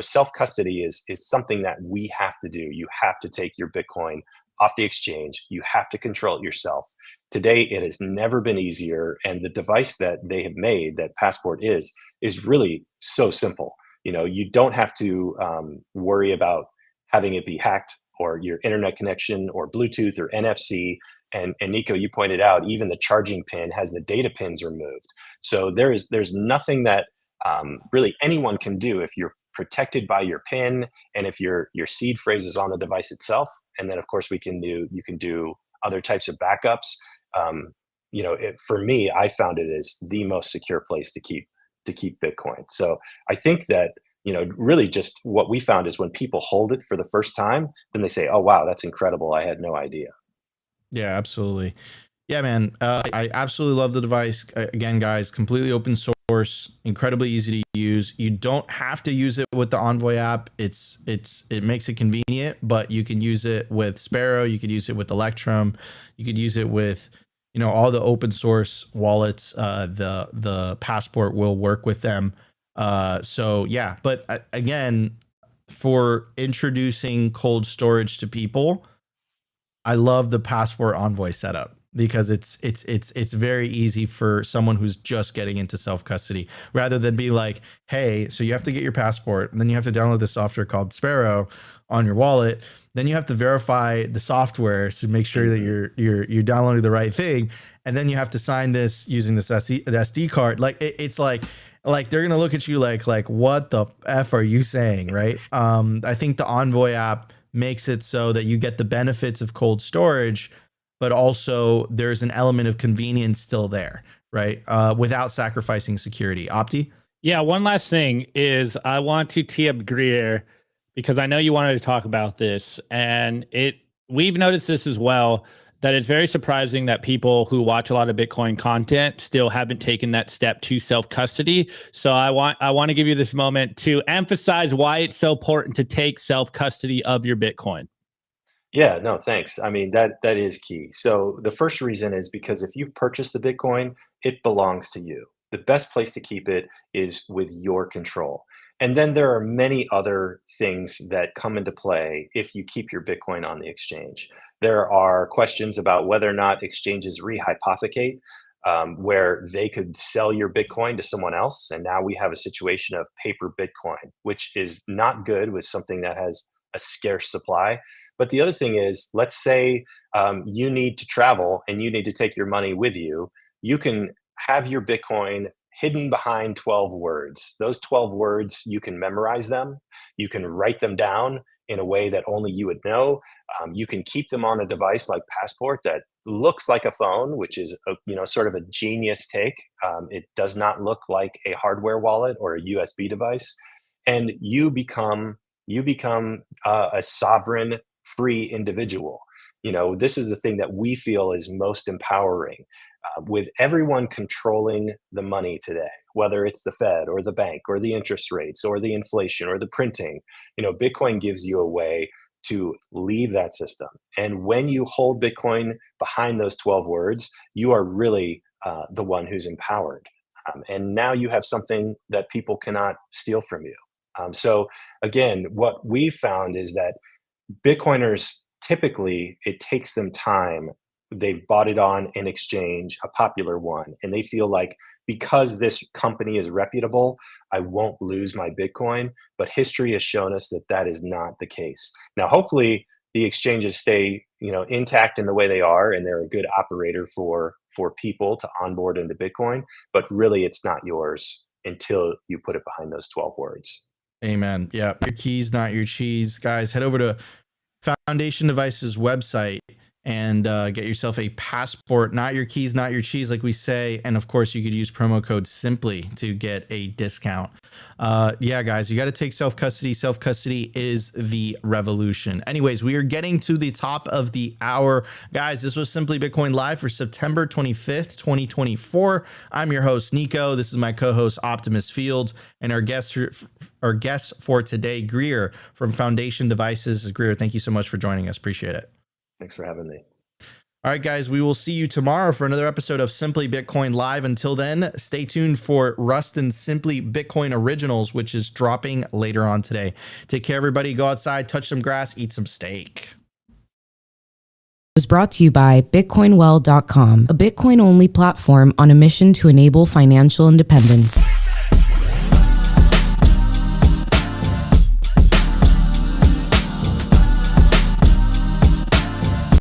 Self-custody is something that we have to do. You have to take your Bitcoin off the exchange. You have to control it yourself. Today, it has never been easier. And the device that they have made, that Passport is really so simple. You don't have to worry about having it be hacked, or your internet connection, or Bluetooth, or NFC. And Nico, you pointed out, even the charging pin has the data pins removed. So there's nothing that really anyone can do if you're protected by your PIN, and if your seed phrase is on the device itself. And then, of course, you can do other types of backups. For me, I found it as the most secure place to keep Bitcoin. So I think that, really just what we found is when people hold it for the first time, then they say, oh, wow, that's incredible. I had no idea.
Yeah, absolutely. Yeah, man. I absolutely love the device. Again, guys, completely open source, incredibly easy to use. You don't have to use it with the Envoy app. It makes it convenient, but you can use it with Sparrow. You could use it with Electrum. You could use it with, all the open source wallets. The Passport will work with them. So yeah, but again, for introducing cold storage to people, I love the Passport Envoy setup, because it's very easy for someone who's just getting into self-custody, rather than be like, hey, so you have to get your Passport, and then you have to download this software called Sparrow on your wallet. Then you have to verify the software to make sure that you're downloading the right thing. And then you have to sign this using this SD card. Like it's like they're going to look at you like, what the F are you saying? Right. I think the Envoy app makes it so that you get the benefits of cold storage, but also there's an element of convenience still there, right? Without sacrificing security. Opti?
Yeah, one last thing is I want to tee up Greer, because I know you wanted to talk about this, and we've noticed this as well, that it's very surprising that people who watch a lot of Bitcoin content still haven't taken that step to self-custody. So I want to give you this moment to emphasize why it's so important to take self-custody of your Bitcoin.
Yeah, no, thanks. I mean, that is key. So the first reason is because if you've purchased the Bitcoin, it belongs to you. The best place to keep it is with your control. And then there are many other things that come into play if you keep your Bitcoin on the exchange. There are questions about whether or not exchanges rehypothecate, where they could sell your Bitcoin to someone else. And now we have a situation of paper Bitcoin, which is not good with something that has a scarce supply. But the other thing is, let's say you need to travel and you need to take your money with you. You can have your Bitcoin hidden behind 12 words. Those 12 words, you can memorize them. You can write them down in a way that only you would know. You can keep them on a device like Passport that looks like a phone, which is sort of a genius take. It does not look like a hardware wallet or a USB device. And you become a sovereign, free individual. This is the thing that we feel is most empowering. With everyone controlling the money today, whether it's the Fed or the bank or the interest rates or the inflation or the printing, Bitcoin gives you a way to leave that system. And when you hold Bitcoin behind those 12 words, you are really the one who's empowered. And now you have something that people cannot steal from you. So again, what we found is that Bitcoiners, typically, it takes them time. They've bought it on an exchange, a popular one, and they feel like, because this company is reputable, I won't lose my Bitcoin. But history has shown us that that is not the case. Now, hopefully, the exchanges stay, intact in the way they are, and they're a good operator for people to onboard into Bitcoin. But really, it's not yours until you put it behind those 12 words.
Amen. Yeah, your keys, not your cheese. Guys, head over to Foundation Devices website and get yourself a Passport, not your keys, not your cheese, like we say. And of course, you could use promo code SIMPLY to get a discount. Yeah, guys, you got to take self-custody. Self-custody is the revolution. Anyways, we are getting to the top of the hour. Guys, this was Simply Bitcoin Live for September 25th, 2024. I'm your host, Nico. This is my co-host, Optimus Fields, and our guest for today, Greer from Foundation Devices. Greer, thank you so much for joining us. Appreciate it.
Thanks for having me.
All right, guys, we will see you tomorrow for another episode of Simply Bitcoin Live. Until then, stay tuned for Rustin's Simply Bitcoin Originals, which is dropping later on today. Take care, everybody. Go outside, touch some grass, eat some steak.
Was brought to you by BitcoinWell.com, a Bitcoin-only platform on a mission to enable financial independence.